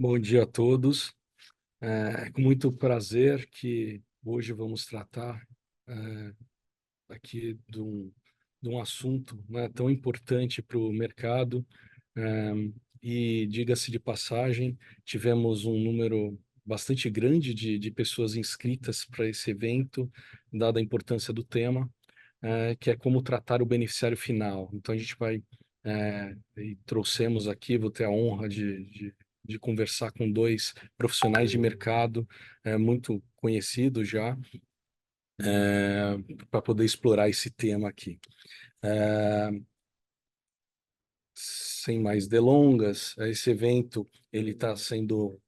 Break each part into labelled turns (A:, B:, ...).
A: Bom dia a todos. É com muito prazer que hoje vamos tratar é, aqui de um assunto, né, tão importante para o mercado. É, e diga-se de passagem, tivemos um número bastante grande de pessoas inscritas para esse evento, dada a importância do tema, que é como tratar o beneficiário final. Então, a gente vai, e trouxemos aqui, vou ter a honra de conversar com dois profissionais de mercado muito conhecidos já, para poder explorar esse tema aqui. É, Sem mais delongas, esse evento ele está sendo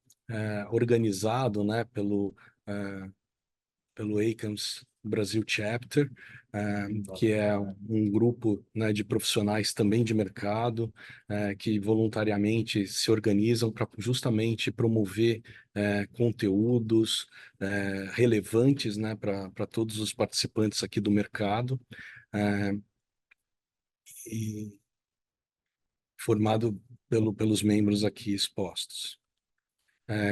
A: organizado, né, eh, pelo ACAMS Brasil Chapter, que é um grupo, né, de profissionais também de mercado, que voluntariamente se organizam para justamente promover conteúdos relevantes, né, para todos os participantes aqui do mercado, eh, e formado pelos membros aqui expostos.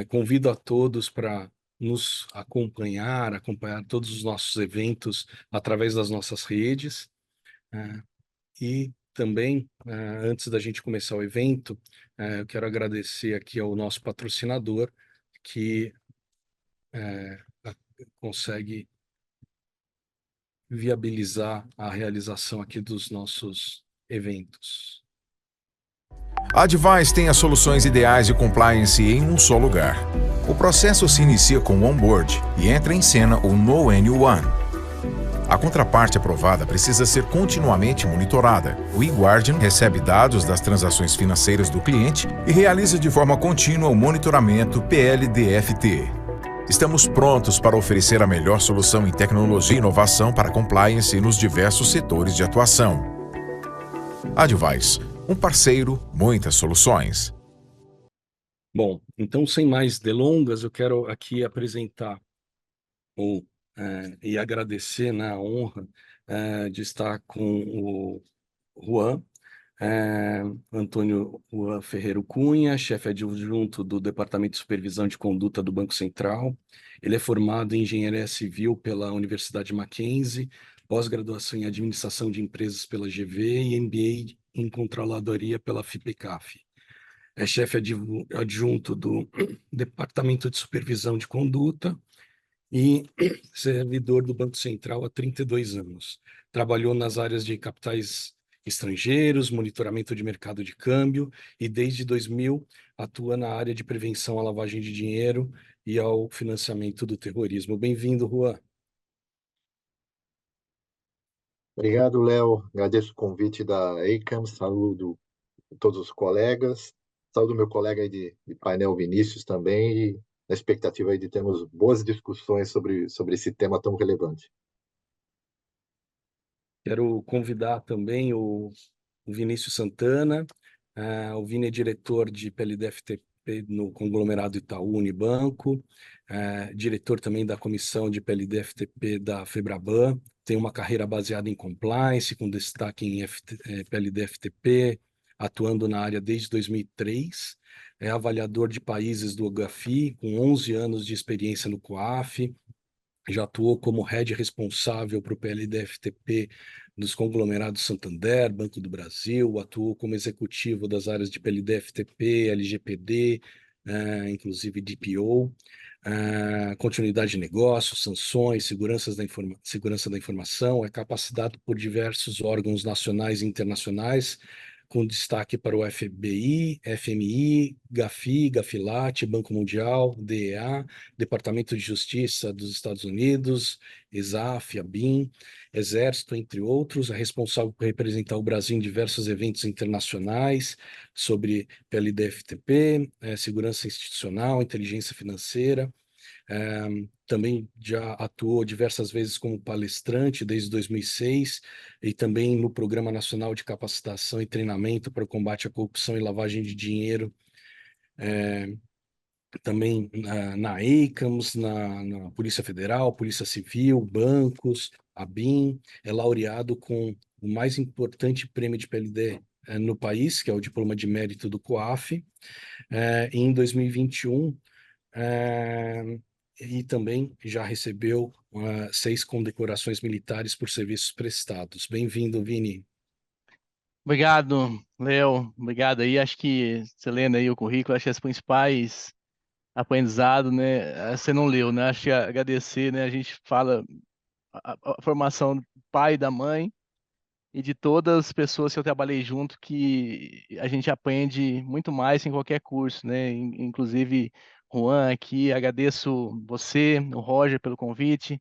A: Convido a todos para nos acompanhar todos os nossos eventos através das nossas redes. eh, e também, antes da gente começar o evento, eu quero agradecer aqui ao nosso patrocinador que eh, consegue viabilizar a realização aqui dos nossos eventos.
B: A Advice tem as soluções ideais de compliance em um só lugar. O processo se inicia com o onboard e entra em cena o No N1. A contraparte aprovada precisa ser continuamente monitorada. O eGuardian recebe dados das transações financeiras do cliente e realiza de forma contínua o monitoramento PLDFT. Estamos prontos para oferecer a melhor solução em tecnologia e inovação para compliance nos diversos setores de atuação. Advice, um parceiro, muitas soluções.
A: Bom, então, sem mais delongas, eu quero aqui apresentar e agradecer, né, a honra de estar com o Juan, Antônio Juan Ferreiro Cunha, chefe adjunto do Departamento de Supervisão de Conduta do Banco Central. Ele é formado em Engenharia Civil pela Universidade Mackenzie, pós-graduação em Administração de Empresas pela GV e MBA em Controladoria pela FIPECAF. É chefe adjunto do Departamento de Supervisão de Conduta e servidor do Banco Central há 32 anos. Trabalhou nas áreas de capitais estrangeiros, monitoramento de mercado de câmbio e desde 2000 atua na área de prevenção à lavagem de dinheiro e ao financiamento do terrorismo. Bem-vindo, Juan.
C: Obrigado, Léo. Agradeço o convite da ACAMS, saúdo todos os colegas, saúdo meu colega aí de painel Vinícius também, e na expectativa aí de termos boas discussões sobre esse tema tão relevante.
A: Quero convidar também o Vinícius Santana. O Vini é diretor de PLD-FTP no conglomerado Itaú Unibanco, diretor também da comissão de PLD-FTP da Febraban, tem uma carreira baseada em compliance, com destaque em PLD-FTP, atuando na área desde 2003, é avaliador de países do GAFI, com 11 anos de experiência no COAF, já atuou como head responsável para o PLD-FTP dos conglomerados Santander, Banco do Brasil, atuou como executivo das áreas de PLD-FTP, LGPD, inclusive DPO, continuidade de negócios, sanções, segurança da informação, é capacitado por diversos órgãos nacionais e internacionais, com destaque para o FBI, FMI, GAFI, GAFILAT, Banco Mundial, DEA, Departamento de Justiça dos Estados Unidos, ESAF, ABIN, Exército, entre outros. É responsável por representar o Brasil em diversos eventos internacionais sobre PLD-FTP, segurança institucional, inteligência financeira. Também já atuou diversas vezes como palestrante desde 2006 e também no Programa Nacional de Capacitação e Treinamento para o Combate à Corrupção e Lavagem de Dinheiro, também na ACAMS, na Polícia Federal, Polícia Civil, bancos, ABIN, é laureado com o mais importante prêmio de PLD no país, que é o diploma de mérito do COAF, em 2021, e também já recebeu 6 condecorações militares por serviços prestados. Bem-vindo, Vini.
D: Obrigado, Léo. Obrigado aí. Acho que você lendo aí o currículo, acho que as principais aprendizados, né? Você não leu, né? Acho que agradecer, né? A gente fala a formação do pai e da mãe e de todas as pessoas que eu trabalhei junto, que a gente aprende muito mais em qualquer curso, né? Inclusive, Juan aqui, agradeço você, o Roger, pelo convite.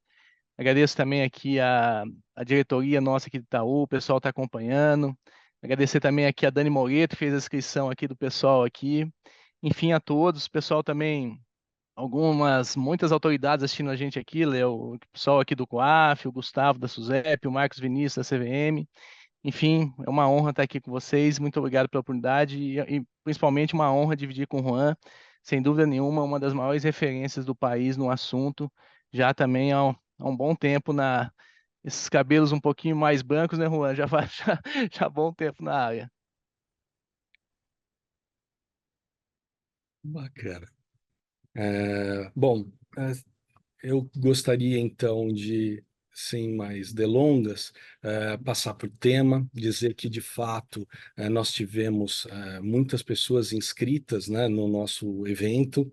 D: Agradeço também aqui a diretoria nossa aqui do Itaú, o pessoal está acompanhando. Agradecer também aqui a Dani Moreto, que fez a inscrição aqui do pessoal aqui. Enfim, a todos. O pessoal também, muitas autoridades assistindo a gente aqui, Léo, o pessoal aqui do COAF, o Gustavo da SUSEP, o Marcos Vinícius da CVM. Enfim, é uma honra estar aqui com vocês. Muito obrigado pela oportunidade e principalmente uma honra dividir com o Juan. Sem dúvida nenhuma, uma das maiores referências do país no assunto. Já também há um bom tempo esses cabelos um pouquinho mais brancos, né, Juan? Já faz já há bom tempo na área.
A: Bacana. Bom, eu gostaria então de, sem mais delongas, passar por tema, dizer que de fato nós tivemos muitas pessoas inscritas, né, no nosso evento.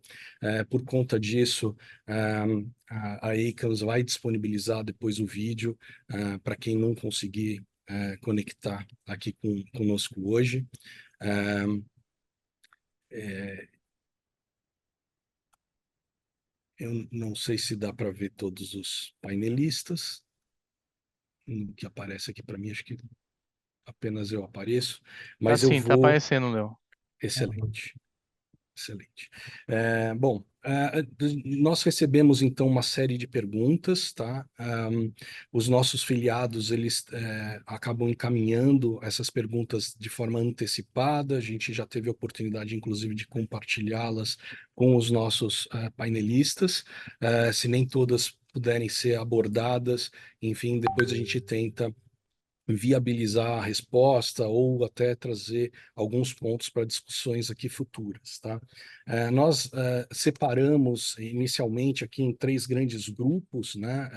A: Por conta disso, a ACAMS vai disponibilizar depois o vídeo para quem não conseguir conectar aqui conosco hoje. É, eu não sei se dá para ver todos os painelistas. Que aparece aqui para mim, acho que apenas eu apareço,
D: Tá
A: mas eu
D: sim, tá
A: vou.
D: aparecendo, Léo.
A: Excelente, excelente. Bom, nós recebemos então uma série de perguntas, tá? Os nossos filiados eles acabam encaminhando essas perguntas de forma antecipada. A gente já teve a oportunidade, inclusive, de compartilhá-las com os nossos painelistas. Se nem todas puderem ser abordadas, enfim, depois a gente tenta viabilizar a resposta ou até trazer alguns pontos para discussões aqui futuras, tá? Nós separamos inicialmente aqui em 3 grandes grupos, né,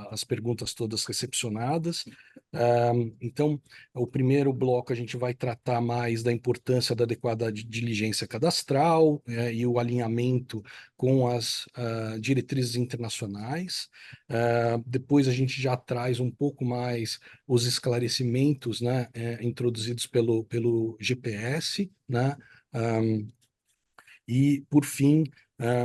A: as perguntas todas recepcionadas. Então, o primeiro bloco a gente vai tratar mais da importância da adequada diligência cadastral e o alinhamento com as diretrizes internacionais. Depois a gente já traz um pouco mais os esclarecimentos, né, introduzidos pelo GPS, né, e, por fim,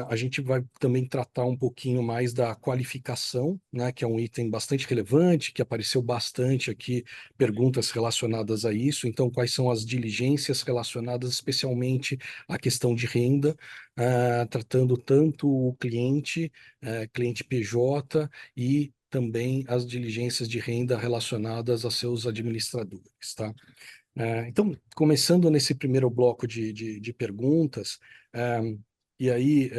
A: a gente vai também tratar um pouquinho mais da qualificação, né, que é um item bastante relevante, que apareceu bastante aqui, perguntas relacionadas a isso. Então, quais são as diligências relacionadas especialmente à questão de renda, tratando tanto o cliente, cliente PJ, e também as diligências de renda relacionadas a seus administradores, tá? Então, começando nesse primeiro bloco de perguntas, e aí,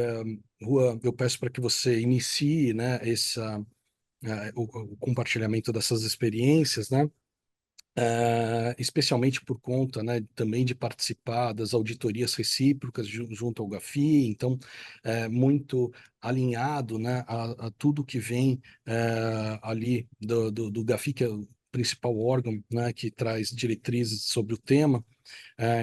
A: Rua, eu peço para que você inicie, né, o compartilhamento dessas experiências, né, especialmente por conta, né, também de participar das auditorias recíprocas junto ao GAFI, então, muito alinhado, né, a tudo que vem ali do GAFI, que é o principal órgão, né, que traz diretrizes sobre o tema.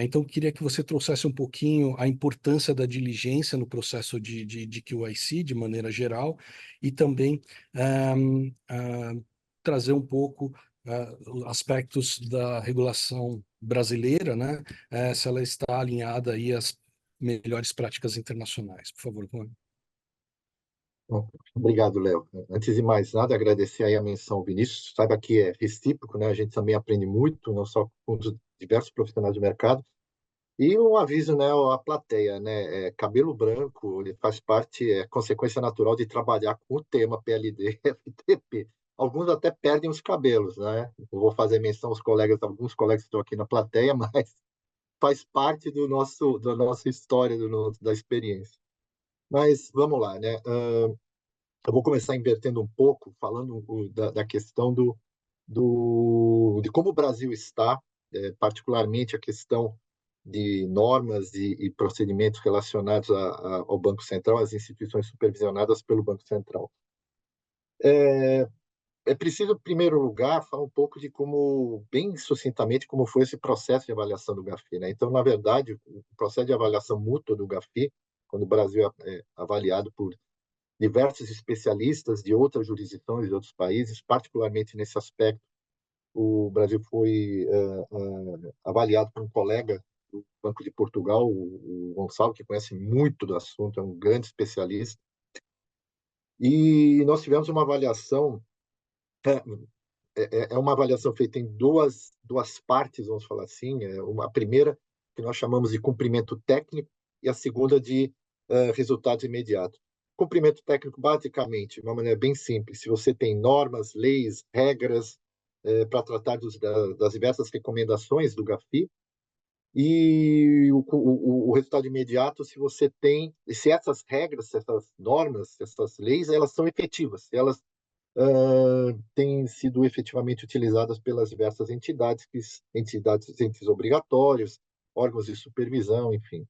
A: Então, queria que você trouxesse um pouquinho a importância da diligência no processo de QIC, de maneira geral, e também trazer um pouco aspectos da regulação brasileira, né? Se ela está alinhada aí às melhores práticas internacionais. Por favor, Juan.
C: Bom, obrigado, Léo. Antes de mais nada, agradecer aí a menção ao Vinícius. Saiba que é recíproco, né? A gente também aprende muito, não só com os diversos profissionais do mercado. E um aviso, né, à plateia, né? Cabelo branco, ele faz parte, é consequência natural de trabalhar com o tema PLD, FTP. Alguns até perdem os cabelos, né? Eu vou fazer menção aos colegas, alguns colegas que estão aqui na plateia, mas faz parte da nossa história, da experiência. Mas vamos lá, né? Eu vou começar invertendo um pouco, falando da questão de como o Brasil está particularmente a questão de normas e procedimentos relacionados ao Banco Central, às instituições supervisionadas pelo Banco Central. É preciso, em primeiro lugar, falar um pouco de como, bem sucintamente, como foi esse processo de avaliação do GAFI, né? Então, na verdade, o processo de avaliação mútua do GAFI, quando o Brasil é avaliado por diversos especialistas de outras jurisdições de outros países, particularmente nesse aspecto, o Brasil foi avaliado por um colega do Banco de Portugal, o Gonçalo, que conhece muito do assunto, é um grande especialista, e nós tivemos uma avaliação é uma avaliação feita em duas partes, vamos falar assim. A primeira, que nós chamamos de cumprimento técnico, e a segunda de resultados imediatos. Cumprimento técnico, basicamente, de uma maneira bem simples, se você tem normas, leis, regras para tratar das diversas recomendações do GAFI, e o resultado imediato, se essas regras, essas normas, essas leis, elas são efetivas, se elas têm sido efetivamente utilizadas pelas diversas entidades, entes obrigatórios, órgãos de supervisão, enfim.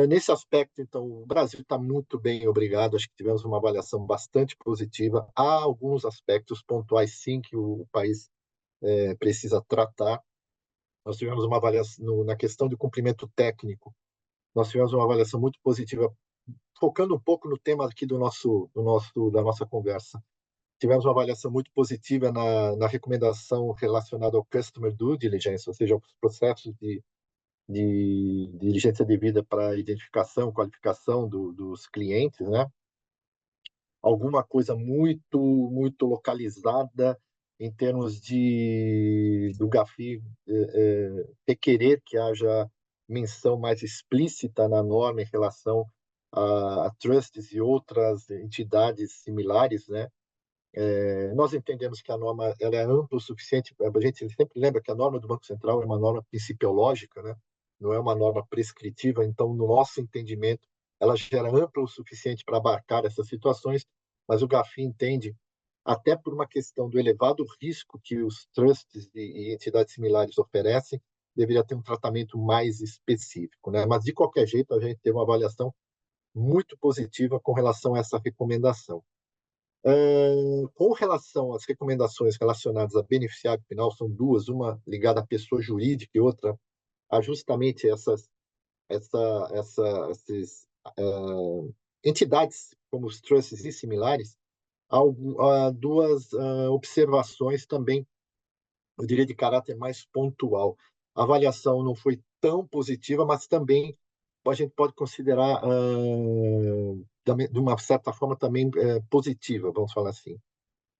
C: Nesse aspecto, então, o Brasil está muito bem, obrigado. Acho que tivemos uma avaliação bastante positiva. Há alguns aspectos pontuais, sim, que o país precisa tratar. Nós tivemos uma avaliação na questão de cumprimento técnico. Nós tivemos uma avaliação muito positiva, focando um pouco no tema aqui da nossa conversa. Tivemos uma avaliação muito positiva na recomendação relacionada ao Customer Due Diligence, ou seja, os processos de diligência devida para identificação, qualificação dos clientes, né? Alguma coisa muito localizada em termos do GAFI requerer que haja menção mais explícita na norma em relação a trusts e outras entidades similares, né? Nós entendemos que a norma ela é ampla o suficiente. A gente sempre lembra que a norma do Banco Central é uma norma principiológica, né? Não é uma norma prescritiva. Então, no nosso entendimento, ela já era ampla o suficiente para abarcar essas situações, mas o GAFI entende, até por uma questão do elevado risco que os trusts e entidades similares oferecem, deveria ter um tratamento mais específico, né? Mas, de qualquer jeito, a gente teve uma avaliação muito positiva com relação a essa recomendação. Com relação às recomendações relacionadas a beneficiário final, são duas, uma ligada à pessoa jurídica e outra a justamente essas entidades como os trusts e similares. Há duas observações também, eu diria, de caráter mais pontual. A avaliação não foi tão positiva, mas também a gente pode considerar, de uma certa forma, também positiva, vamos falar assim.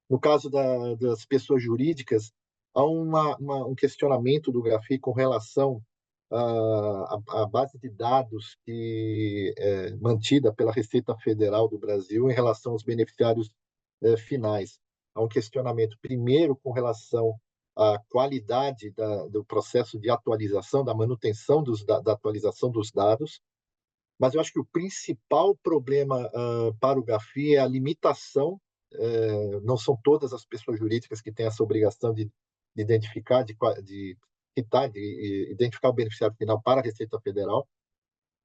C: No caso das pessoas jurídicas, há um questionamento do GAFI com relação à base de dados que é mantida pela Receita Federal do Brasil em relação aos beneficiários finais. Há um questionamento, primeiro, com relação à qualidade do processo de atualização, da manutenção da atualização dos dados, mas eu acho que o principal problema para o GAFI é a limitação. Não são todas as pessoas jurídicas que têm essa obrigação de identificar, de identificar o beneficiário final para a Receita Federal.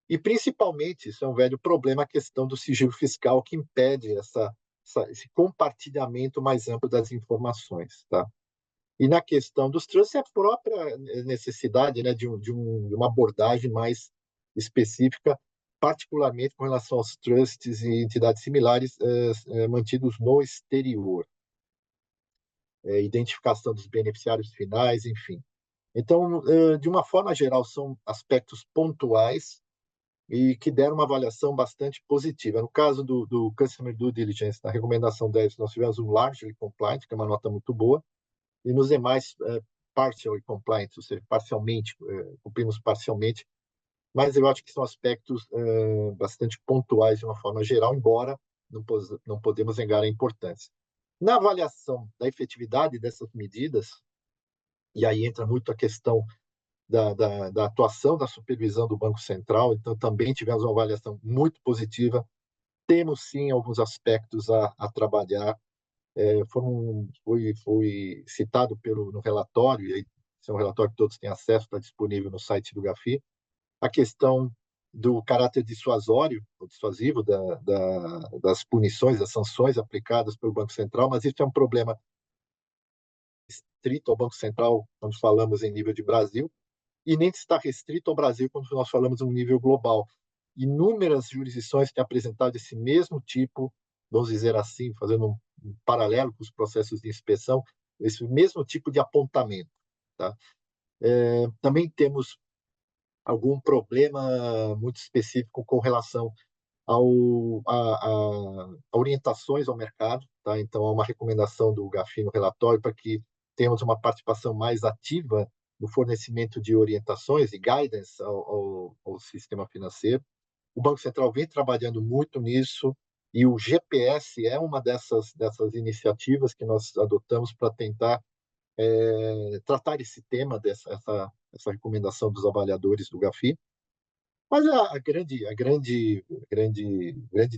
C: E, principalmente, isso é um velho problema, a questão do sigilo fiscal, que impede esse compartilhamento mais amplo das informações. Tá? E na questão dos trusts, é a própria necessidade, né, de uma abordagem mais específica, particularmente com relação aos trusts e entidades similares mantidos no exterior. Identificação dos beneficiários finais, enfim. Então, de uma forma geral, são aspectos pontuais e que deram uma avaliação bastante positiva. No caso do Customer Due Diligence, na recomendação 10, nós tivemos um largely compliant, que é uma nota muito boa, e nos demais, partially compliant, ou seja, parcialmente, cumprimos parcialmente, mas eu acho que são aspectos bastante pontuais de uma forma geral, embora não podemos negar a importância. Na avaliação da efetividade dessas medidas, e aí entra muito a questão da atuação da supervisão do Banco Central, então também tivemos uma avaliação muito positiva. Temos, sim, alguns aspectos a trabalhar. Foi citado no relatório, e esse é um relatório que todos têm acesso, está disponível no site do GAFI. A questão do caráter dissuasório, ou dissuasivo das punições, das sanções aplicadas pelo Banco Central, mas isso é um problema restrito ao Banco Central quando falamos em nível de Brasil, e nem está restrito ao Brasil quando nós falamos em nível global. Inúmeras jurisdições têm apresentado esse mesmo tipo, vamos dizer assim, fazendo um paralelo com os processos de inspeção, esse mesmo tipo de apontamento. Tá? Também temos algum problema muito específico com relação a orientações ao mercado. Tá? Então, há uma recomendação do GAFI no relatório para que tenhamos uma participação mais ativa no fornecimento de orientações e guidance ao sistema financeiro. O Banco Central vem trabalhando muito nisso, e o GPS é uma dessas iniciativas que nós adotamos para tentar tratar esse tema, essa recomendação dos avaliadores do GAFI. Mas grande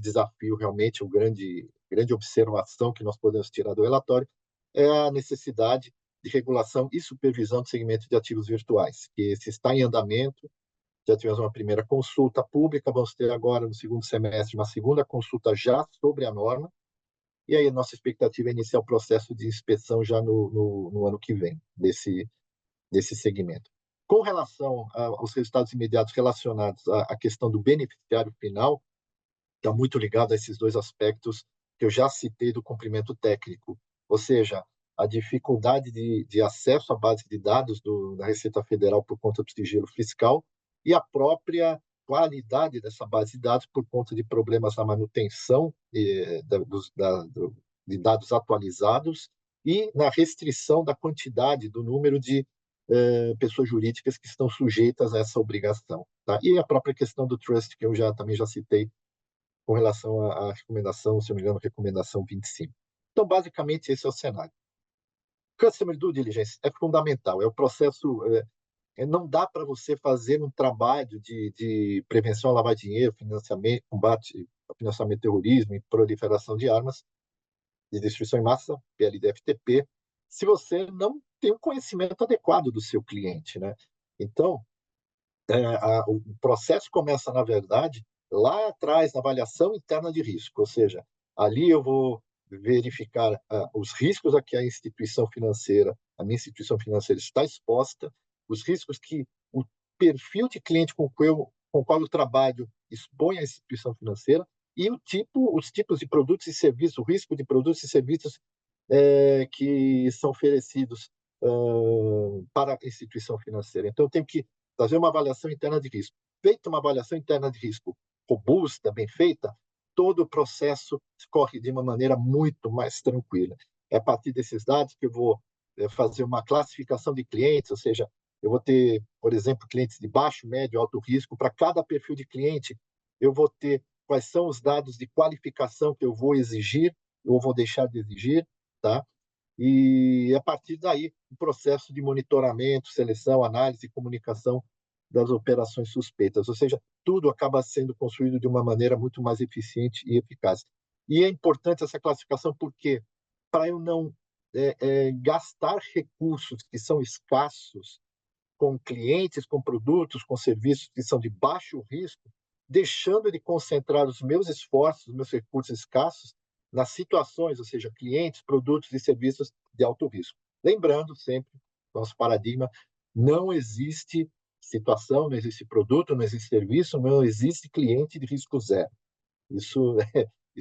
C: desafio, realmente, grande observação que nós podemos tirar do relatório é a necessidade de regulação e supervisão do segmento de ativos virtuais, que esse está em andamento. Já tivemos uma primeira consulta pública, vamos ter agora, no segundo semestre, uma segunda consulta já sobre a norma, e aí a nossa expectativa é iniciar o processo de inspeção já no ano que vem, desse segmento. Com relação aos resultados imediatos relacionados à questão do beneficiário final, está muito ligado a esses dois aspectos que eu já citei do cumprimento técnico, ou seja, a dificuldade de acesso à base de dados da Receita Federal por conta do sigilo fiscal e a própria qualidade dessa base de dados por conta de problemas na manutenção de dados atualizados e na restrição da quantidade, do número de pessoas jurídicas que estão sujeitas a essa obrigação. Tá? E a própria questão do trust, que eu também já citei com relação à recomendação, se não me engano, recomendação 25. Então, basicamente, esse é o cenário. Customer Due Diligence é fundamental, é o processo... não dá para você fazer um trabalho de prevenção a lavar dinheiro, financiamento, combate ao financiamento do terrorismo e proliferação de armas de destruição em massa, PLDFTP, se você não tem um conhecimento adequado do seu cliente, né? Então, o processo começa, na verdade, lá atrás, na avaliação interna de risco, ou seja, ali eu vou verificar os riscos a que a minha instituição financeira está exposta, os riscos que o perfil de cliente com o qual eu trabalho expõe à instituição financeira e os tipos de produtos e serviços, o risco de produtos e serviços que são oferecidos para a instituição financeira. Então, eu tenho que fazer uma avaliação interna de risco. Feita uma avaliação interna de risco robusta, bem feita, todo o processo corre de uma maneira muito mais tranquila. É a partir desses dados que eu vou fazer uma classificação de clientes, ou seja, eu vou ter, por exemplo, clientes de baixo, médio, alto risco. Para cada perfil de cliente, eu vou ter quais são os dados de qualificação que eu vou exigir ou vou deixar de exigir, tá? E, a partir daí, o processo de monitoramento, seleção, análise e comunicação das operações suspeitas. Ou seja, tudo acaba sendo construído de uma maneira muito mais eficiente e eficaz. E é importante essa classificação porque, para eu não gastar recursos que são escassos com clientes, com produtos, com serviços que são de baixo risco, deixando de concentrar os meus esforços, os meus recursos escassos nas situações, ou seja, clientes, produtos e serviços de alto risco. Lembrando sempre, nosso paradigma, não existe situação, não existe produto, não existe serviço, não existe cliente de risco zero. Isso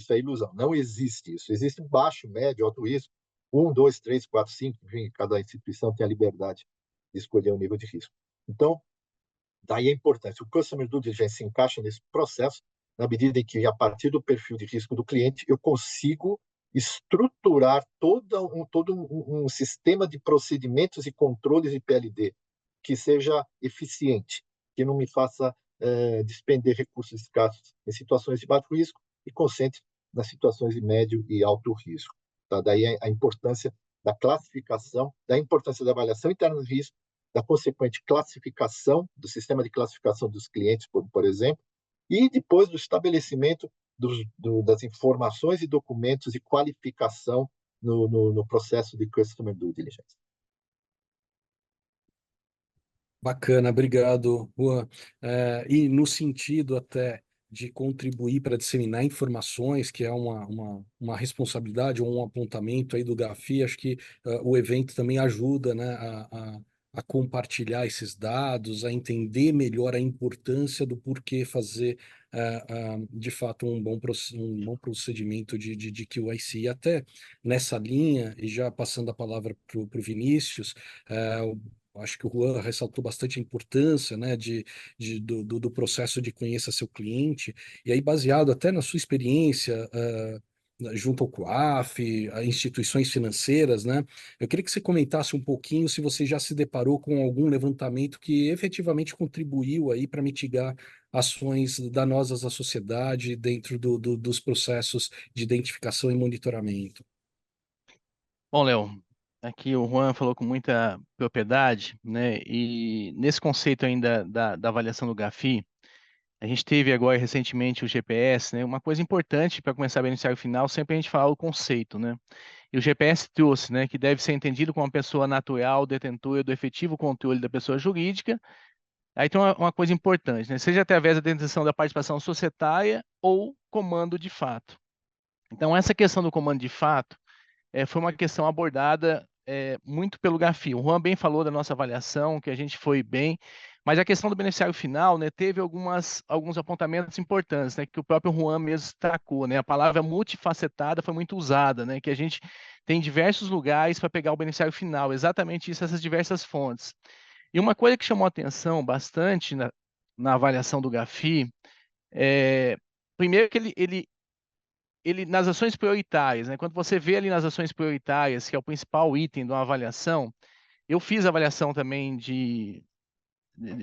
C: é ilusão, não existe isso. Existe baixo, médio, alto risco, 1, 2, 3, 4, 5, enfim, cada instituição tem a liberdade de escolher o nível de risco. Então, daí a importância. O Customer Due Diligence se encaixa nesse processo, na medida em que, a partir do perfil de risco do cliente, eu consigo estruturar todo um sistema de procedimentos e controles de PLD que seja eficiente, que não me faça despender recursos escassos em situações de baixo risco e concentre nas situações de médio e alto risco. Tá? Daí a importância da classificação, da importância da avaliação interna de risco, da consequente classificação, do sistema de classificação dos clientes, por exemplo, e depois do estabelecimento das informações e documentos de qualificação no processo de Customer Due Diligence.
A: Bacana, obrigado, Juan. E no sentido até de contribuir para disseminar informações, que é uma responsabilidade ou um apontamento aí do GAFI, acho que o evento também ajuda, né, a compartilhar esses dados, a entender melhor a importância do porquê fazer, de fato, um bom procedimento de QIC. E até nessa linha, e já passando a palavra para o Vinícius, acho que o Juan ressaltou bastante a importância, né, do processo de conheça seu cliente, e aí baseado até na sua experiência, junto ao COAF, a instituições financeiras, né, eu queria que você comentasse um pouquinho se você já se deparou com algum levantamento que efetivamente contribuiu aí para mitigar ações danosas à sociedade dentro dos processos de identificação e monitoramento.
D: Bom, Léo, aqui o Juan falou com muita propriedade, né? E nesse conceito ainda da avaliação do GAFI, a gente teve agora recentemente o GPS, né? Uma coisa importante para começar a beneficiário final, sempre a gente fala o conceito, né? E o GPS trouxe, né, que deve ser entendido como uma pessoa natural, detentora do efetivo controle da pessoa jurídica. Aí tem uma coisa importante, né? Seja através da detenção da participação societária ou comando de fato. Então, essa questão do comando de fato foi uma questão abordada muito pelo GAFI. O Juan bem falou da nossa avaliação, que a gente foi bem, mas a questão do beneficiário final, né, teve alguns apontamentos importantes, né, que o próprio Juan mesmo destacou, né, a palavra multifacetada foi muito usada, né, que a gente tem diversos lugares para pegar o beneficiário final, exatamente isso, essas diversas fontes. E uma coisa que chamou a atenção bastante na avaliação do GAFI, primeiro que ele nas ações prioritárias, né? Quando você vê ali nas ações prioritárias, que é o principal item de uma avaliação, eu fiz avaliação também de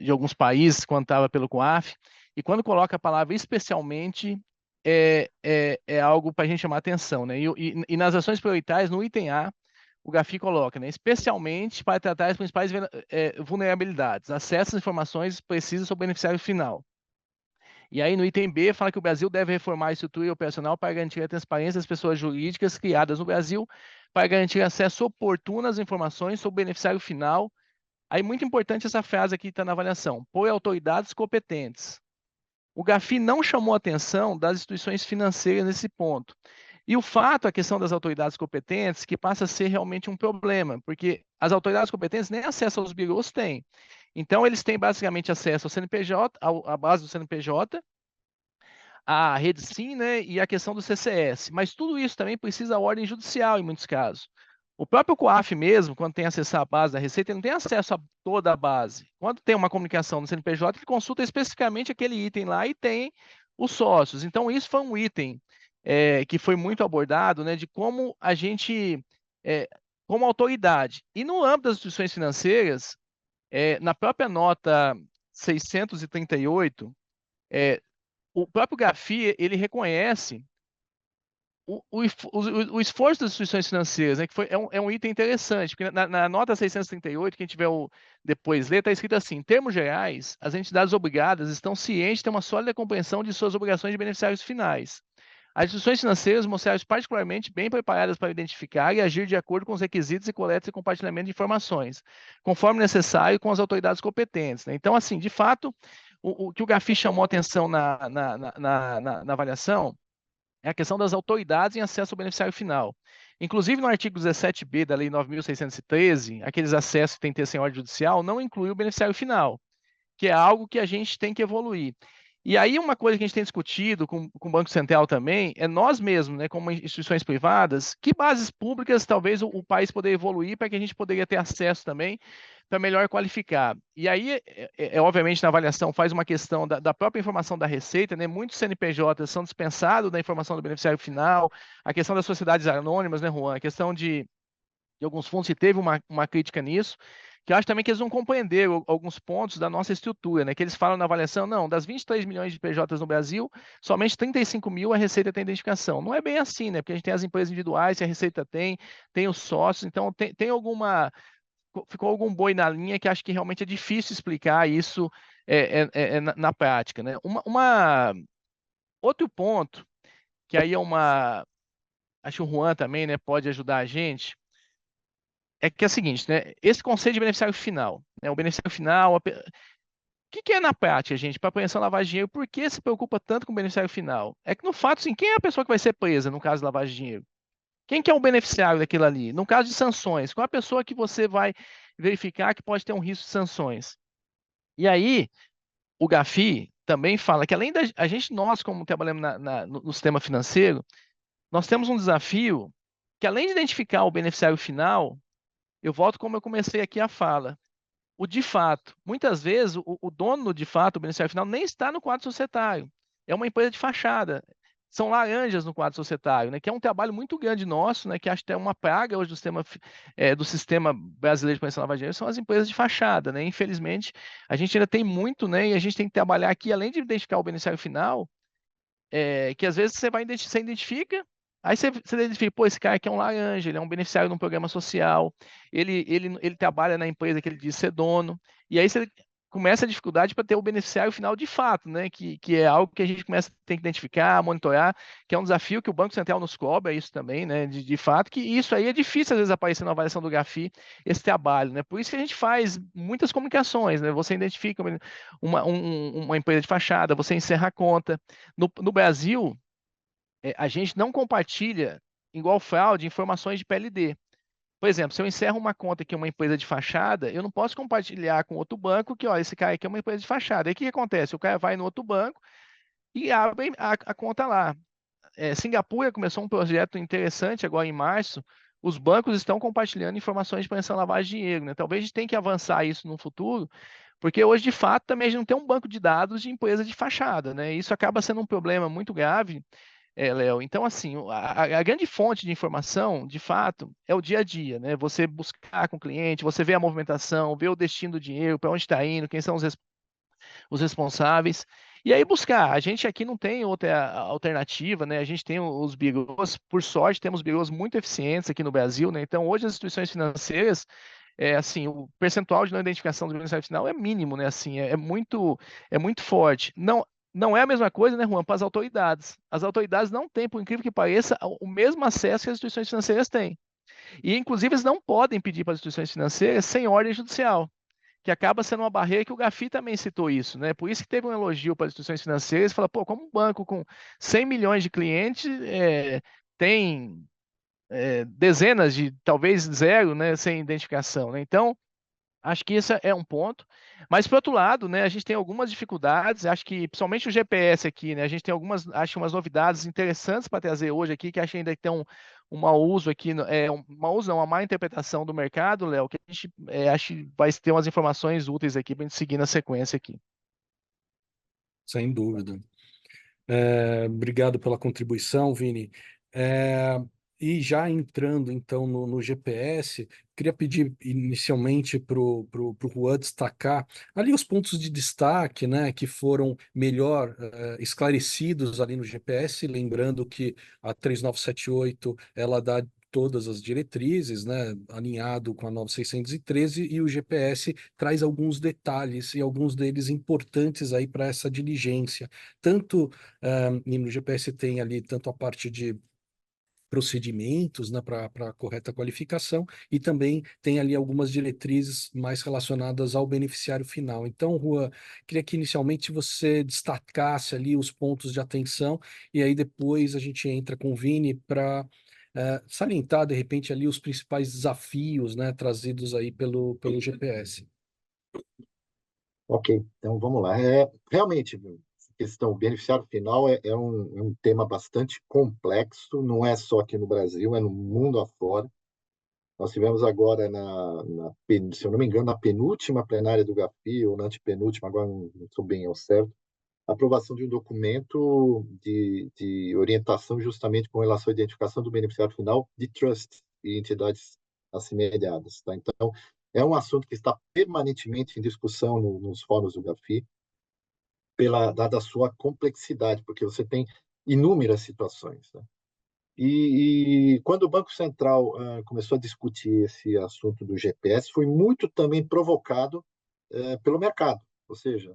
D: alguns países quando estava pelo COAF, e quando coloca a palavra especialmente, é algo para a gente chamar atenção, né? E nas ações prioritárias, no item A, o GAFI coloca, né? Especialmente para tratar as principais vulnerabilidades, acesso às informações precisas sobre o beneficiário final. E aí, no item B, fala que o Brasil deve reformar a estrutura operacional para garantir a transparência das pessoas jurídicas criadas no Brasil, para garantir acesso oportuno às informações sobre o beneficiário final. Aí, muito importante essa frase aqui está na avaliação: por autoridades competentes. O GAFI não chamou a atenção das instituições financeiras nesse ponto. E o fato, a questão das autoridades competentes, que passa a ser realmente um problema, porque as autoridades competentes nem acesso aos birôs têm. Então, eles têm basicamente acesso ao CNPJ, à base do CNPJ, a rede sim, né, e a questão do CCS. Mas tudo isso também precisa da ordem judicial em muitos casos. O próprio COAF mesmo, quando tem acesso à base da Receita, ele não tem acesso a toda a base. Quando tem uma comunicação no CNPJ, ele consulta especificamente aquele item lá e tem os sócios. Então, isso foi um item que foi muito abordado, né, de como a gente, como autoridade. E no âmbito das instituições financeiras, na própria nota 638, o próprio GAFI, ele reconhece o esforço das instituições financeiras, né, que é um item interessante, porque na nota 638, quem tiver depois ler, está escrito assim: em termos gerais, as entidades obrigadas estão cientes de ter uma sólida compreensão de suas obrigações de beneficiários finais. As instituições financeiras mostraram-se particularmente bem preparadas para identificar e agir de acordo com os requisitos de coleta e compartilhamento de informações, conforme necessário com as autoridades competentes, né? Então, assim, de fato, o que o GAFI chamou atenção na avaliação é a questão das autoridades em acesso ao beneficiário final. Inclusive, no artigo 17b da Lei 9.613, aqueles acessos que têm que ter sem ordem judicial, não inclui o beneficiário final, que é algo que a gente tem que evoluir. E aí, uma coisa que a gente tem discutido com o Banco Central também é nós mesmos, né, como instituições privadas, que bases públicas talvez o país poderia evoluir para que a gente poderia ter acesso também para melhor qualificar. E aí, obviamente, na avaliação faz uma questão da própria informação da Receita, né? Muitos CNPJs são dispensados da informação do beneficiário final, a questão das sociedades anônimas, né, Juan? A questão de alguns fundos que teve uma crítica nisso, que eu acho também que eles não compreenderam alguns pontos da nossa estrutura, né? Que eles falam na avaliação, não, das 23 milhões de PJs no Brasil, somente 35 mil a Receita tem identificação. Não é bem assim, né? Porque a gente tem as empresas individuais, a Receita tem os sócios, então tem ficou algum boi na linha que acho que realmente é difícil explicar isso na prática, né? Outro ponto, que aí acho que o Juan também, né, pode ajudar a gente, é que é o seguinte, né? Esse conceito de beneficiário final, né? O beneficiário final, o que é na prática, gente, para prevenção à lavagem de dinheiro? Por que se preocupa tanto com o beneficiário final? É que no fato, assim, quem é a pessoa que vai ser presa no caso de lavagem de dinheiro? Quem que é o beneficiário daquilo ali? No caso de sanções, qual a pessoa que você vai verificar que pode ter um risco de sanções? E aí, o GAFI também fala que além da a gente, nós como trabalhamos no sistema financeiro, nós temos um desafio que além de identificar o beneficiário final, eu volto como eu comecei aqui a fala. O de fato, muitas vezes o dono de fato, o beneficiário final, nem está no quadro societário. É uma empresa de fachada. São laranjas no quadro societário, né? Que é um trabalho muito grande nosso, né? Que acho que é uma praga hoje do sistema brasileiro de prevenção à lavagem de dinheiro, são as empresas de fachada, né? Infelizmente, a gente ainda tem muito, né? E a gente tem que trabalhar aqui, além de identificar o beneficiário final, que às vezes você identifica, aí você identifica, pô, esse cara aqui é um laranja, ele é um beneficiário de um programa social, ele trabalha na empresa que ele diz ser dono, e aí você começa a dificuldade para ter o beneficiário final de fato, né? Que é algo que a gente começa tem que identificar, monitorar, que é um desafio que o Banco Central nos cobra, isso também, né? De fato, que isso aí é difícil às vezes aparecer na avaliação do GAFI, esse trabalho, né? Por isso que a gente faz muitas comunicações, né? Você identifica uma empresa de fachada, você encerra a conta. No Brasil, a gente não compartilha, igual fraude, informações de PLD. Por exemplo, se eu encerro uma conta que é uma empresa de fachada, eu não posso compartilhar com outro banco que, ó, esse cara aqui é uma empresa de fachada. Aí o que acontece? O cara vai no outro banco e abre a conta lá. Singapura começou um projeto interessante agora em março. Os bancos estão compartilhando informações de prevenção à lavagem de dinheiro, né? Talvez a gente tenha que avançar isso no futuro, porque hoje, de fato, também a gente não tem um banco de dados de empresa de fachada, né? Isso acaba sendo um problema muito grave, Léo. Então, assim, a grande fonte de informação, de fato, é o dia a dia, né? Você buscar com o cliente, você vê a movimentação, vê o destino do dinheiro, para onde está indo, quem são os responsáveis. E aí buscar. A gente aqui não tem outra alternativa, né? A gente tem os birôs, por sorte, temos birôs muito eficientes aqui no Brasil, né? Então, hoje as instituições financeiras, assim, o percentual de não identificação do beneficiário final é mínimo, né? Assim, é muito forte. Não é a mesma coisa, né, Juan, para as autoridades. As autoridades não têm, por incrível que pareça, o mesmo acesso que as instituições financeiras têm. E, inclusive, eles não podem pedir para as instituições financeiras sem ordem judicial, que acaba sendo uma barreira que o Gafi também citou isso, né? Por isso que teve um elogio para as instituições financeiras, fala, pô, como um banco com 100 milhões de clientes tem dezenas de, talvez zero, né, sem identificação, né? Então, acho que esse é um ponto. Mas, por outro lado, né, a gente tem algumas dificuldades, acho que, principalmente o GPS aqui, né, a gente tem acho umas novidades interessantes para trazer hoje aqui, que acho que ainda tem um mau uso aqui, mau uso não, uma má interpretação do mercado, Léo, que a gente acho que vai ter umas informações úteis aqui para a gente seguir na sequência aqui.
A: Sem dúvida. Obrigado pela contribuição, Vini. É, e já entrando então no GPS, queria pedir inicialmente para o Juan destacar ali os pontos de destaque, né, que foram melhor esclarecidos ali no GPS, lembrando que a 3978 ela dá todas as diretrizes, né, alinhado com a 9613, e o GPS traz alguns detalhes e alguns deles importantes aí para essa diligência, tanto e no GPS tem ali tanto a parte de procedimentos, né, para correta qualificação, e também tem ali algumas diretrizes mais relacionadas ao beneficiário final. Então, Juan, queria que inicialmente você destacasse ali os pontos de atenção, e aí depois a gente entra com o Vini para salientar, de repente, ali os principais desafios, né, trazidos aí pelo GPS.
C: Ok, então vamos lá. Realmente, a questão beneficiário final é um tema bastante complexo, não é só aqui no Brasil, é no mundo afora. Nós tivemos agora, se eu não me engano, na penúltima plenária do GAFI, ou na antepenúltima, agora não estou bem ao certo, a aprovação de um documento de orientação justamente com relação à identificação do beneficiário final de trusts e entidades assemelhadas. Tá? Então, é um assunto que está permanentemente em discussão nos fóruns do GAFI, dada a sua complexidade, porque você tem inúmeras situações. Né? E quando o Banco Central começou a discutir esse assunto do GPS, foi muito também provocado pelo mercado, ou seja,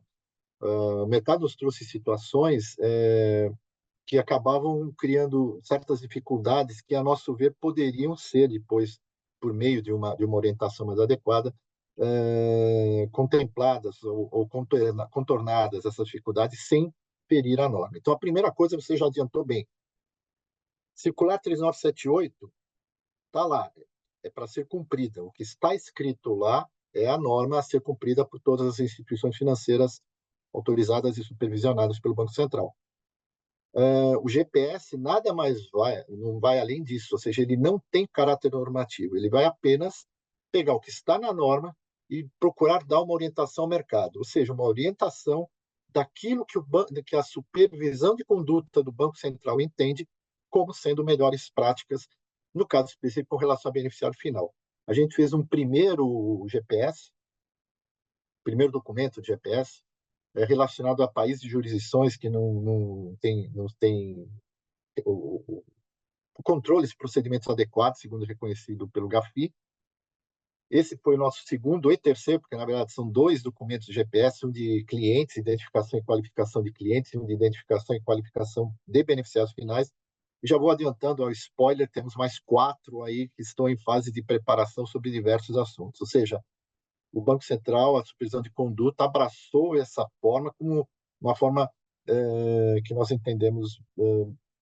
C: o mercado nos trouxe situações que acabavam criando certas dificuldades que, a nosso ver, poderiam ser depois por meio de uma orientação mais adequada, contempladas ou contornadas essas dificuldades sem ferir a norma. Então, a primeira coisa você já adiantou bem. Circular 3978 está lá, é para ser cumprida. O que está escrito lá é a norma a ser cumprida por todas as instituições financeiras autorizadas e supervisionadas pelo Banco Central. O GPS nada mais não vai além disso, ou seja, ele não tem caráter normativo, ele vai apenas pegar o que está na norma e procurar dar uma orientação ao mercado, ou seja, uma orientação daquilo que a supervisão de conduta do Banco Central entende como sendo melhores práticas, no caso específico, com relação ao beneficiário final. A gente fez um primeiro GPS, primeiro documento de GPS, relacionado a países e jurisdições que não têm o controle de procedimentos adequados, segundo reconhecido pelo GAFI. Esse foi o nosso segundo e terceiro, porque, na verdade, são 2 documentos de GPS, um de clientes, identificação e qualificação de clientes, e um de identificação e qualificação de beneficiários finais. E já vou adiantando ao spoiler, temos mais 4 aí que estão em fase de preparação sobre diversos assuntos. Ou seja, o Banco Central, a supervisão de conduta, abraçou essa forma como uma forma que nós entendemos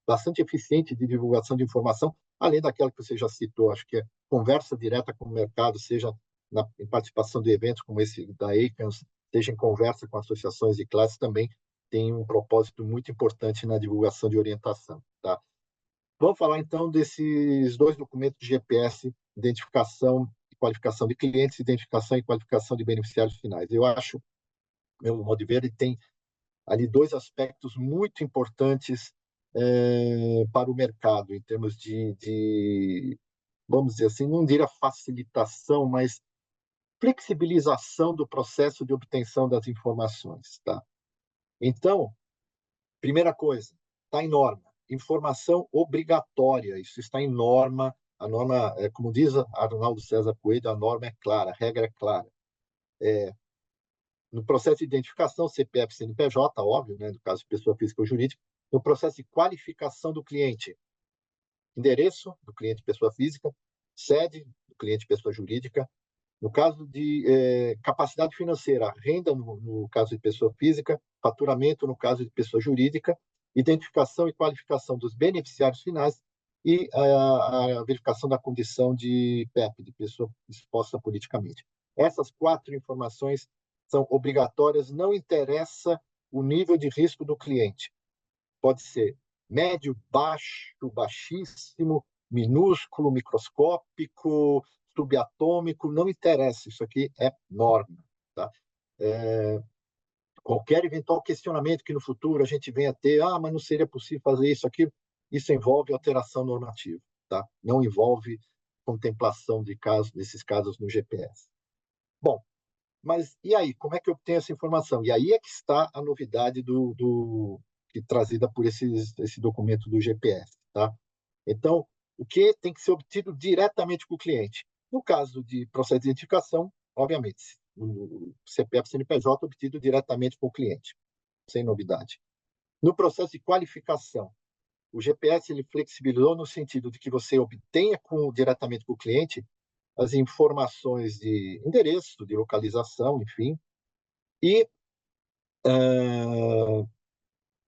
C: bastante eficiente de divulgação de informação, além daquela que você já citou, acho que é conversa direta com o mercado, seja em participação de eventos como esse da ACAMS, seja em conversa com associações de classes, também tem um propósito muito importante na divulgação de orientação. Tá? Vamos falar, então, desses 2 documentos de GPS, identificação e qualificação de clientes, identificação e qualificação de beneficiários finais. Eu acho, meu modo de ver, ele tem ali 2 aspectos muito importantes para o mercado, em termos vamos dizer assim, não diria facilitação, mas flexibilização do processo de obtenção das informações. Tá? Então, primeira coisa, está em norma. Informação obrigatória, isso está em norma. A norma, como diz Arnaldo César Coelho, a norma é clara, a regra é clara. No processo de identificação, CPF, CNPJ, óbvio, né, no caso de pessoa física ou jurídica. No processo de qualificação do cliente, endereço do cliente pessoa física, sede do cliente pessoa jurídica. No caso de capacidade financeira, renda no caso de pessoa física, faturamento no caso de pessoa jurídica, identificação e qualificação dos beneficiários finais e a verificação da condição de PEP, de pessoa exposta politicamente. Essas 4 informações são obrigatórias, não interessa o nível de risco do cliente. Pode ser médio, baixo, baixíssimo, minúsculo, microscópico, subatômico, não interessa, isso aqui é norma. Tá? Qualquer eventual questionamento que no futuro a gente venha a ter, mas não seria possível fazer isso, aquilo, isso envolve alteração normativa, tá? Não envolve contemplação desses casos no GPS. Bom, mas e aí, como é que eu obtenho essa informação? E aí é que está a novidade trazida por esse documento do GPS. Tá? Então, o que tem que ser obtido diretamente com o cliente? No caso de processo de identificação, obviamente, o CPF CNPJ obtido diretamente com o cliente, sem novidade. No processo de qualificação, o GPS ele flexibilizou no sentido de que você obtenha diretamente com o cliente as informações de endereço, de localização, enfim, e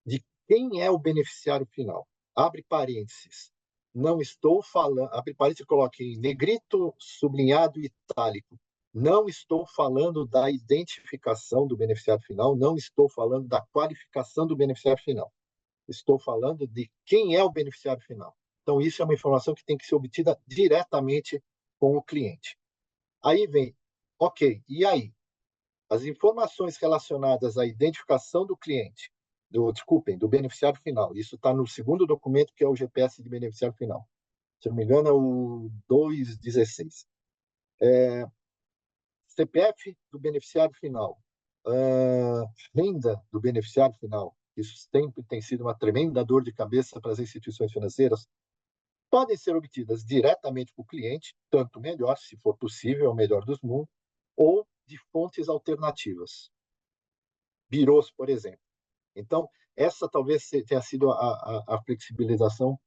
C: de quem é o beneficiário final. Abre parênteses. Não estou falando... Abre parênteses e coloque em negrito, sublinhado e itálico. Não estou falando da identificação do beneficiário final, não estou falando da qualificação do beneficiário final. Estou falando de quem é o beneficiário final. Então, isso é uma informação que tem que ser obtida diretamente com o cliente. Aí vem, ok, e aí? As informações relacionadas à identificação do cliente, do beneficiário final, isso está no segundo documento, que é o GPS de beneficiário final. Se não me engano, é o 216. CPF do beneficiário final, renda do beneficiário final, isso sempre tem sido uma tremenda dor de cabeça para as instituições financeiras, podem ser obtidas diretamente com o cliente, tanto melhor, se for possível, é o melhor dos mundos, ou de fontes alternativas. Birôs, por exemplo. Então, essa talvez tenha sido a flexibilização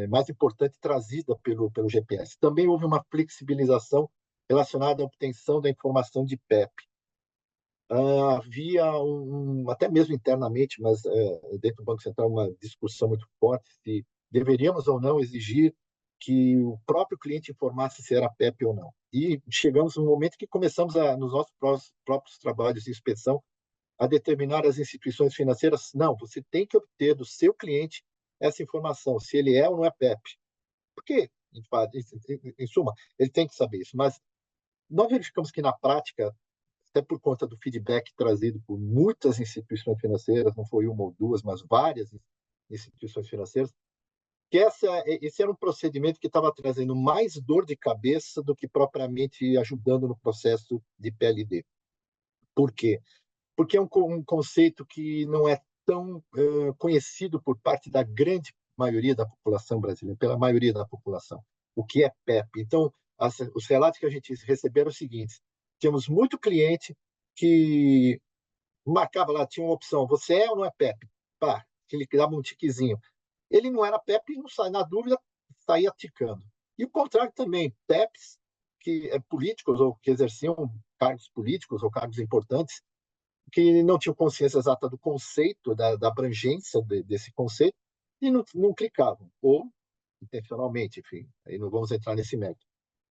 C: mais importante trazida pelo GPS. Também houve uma flexibilização relacionada à obtenção da informação de PEP. Havia até mesmo internamente, mas dentro do Banco Central, uma discussão muito forte se deveríamos ou não exigir que o próprio cliente informasse se era PEP ou não. E chegamos no momento que começamos, nos nossos próprios trabalhos de inspeção, a determinar às instituições financeiras, não, você tem que obter do seu cliente essa informação, se ele é ou não é PEP. Porque, em suma, ele tem que saber isso. Mas nós verificamos que, na prática, até por conta do feedback trazido por muitas instituições financeiras, não foi uma ou duas, mas várias instituições financeiras, que esse era um procedimento que estava trazendo mais dor de cabeça do que propriamente ajudando no processo de PLD. Por quê? Porque é um conceito que não é tão conhecido por parte da grande maioria da população brasileira, pela maioria da população, o que é PEP. Então, os relatos que a gente receberam é o seguinte: tínhamos muito cliente que marcava lá, tinha uma opção, você é ou não é PEP? Pá, ele dava um tiquezinho. Ele não era PEP e não sai, na dúvida, saía ticando. E o contrário também, PEPs que políticos ou que exerciam cargos políticos ou cargos importantes, que não tinham consciência exata do conceito, da abrangência desse conceito, e não clicavam, ou intencionalmente, enfim, aí não vamos entrar nesse mérito.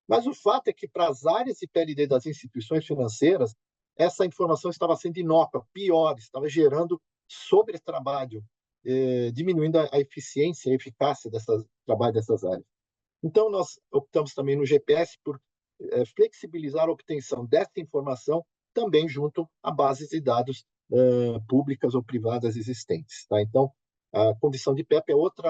C: Mas o fato é que, para as áreas de PLD das instituições financeiras, essa informação estava sendo inócua, pior, estava gerando sobretrabalho, diminuindo a eficiência e a eficácia do trabalho dessas áreas. Então, nós optamos também no GPS por flexibilizar a obtenção dessa informação também junto a bases de dados públicas ou privadas existentes. Tá? Então, a condição de PEP é outro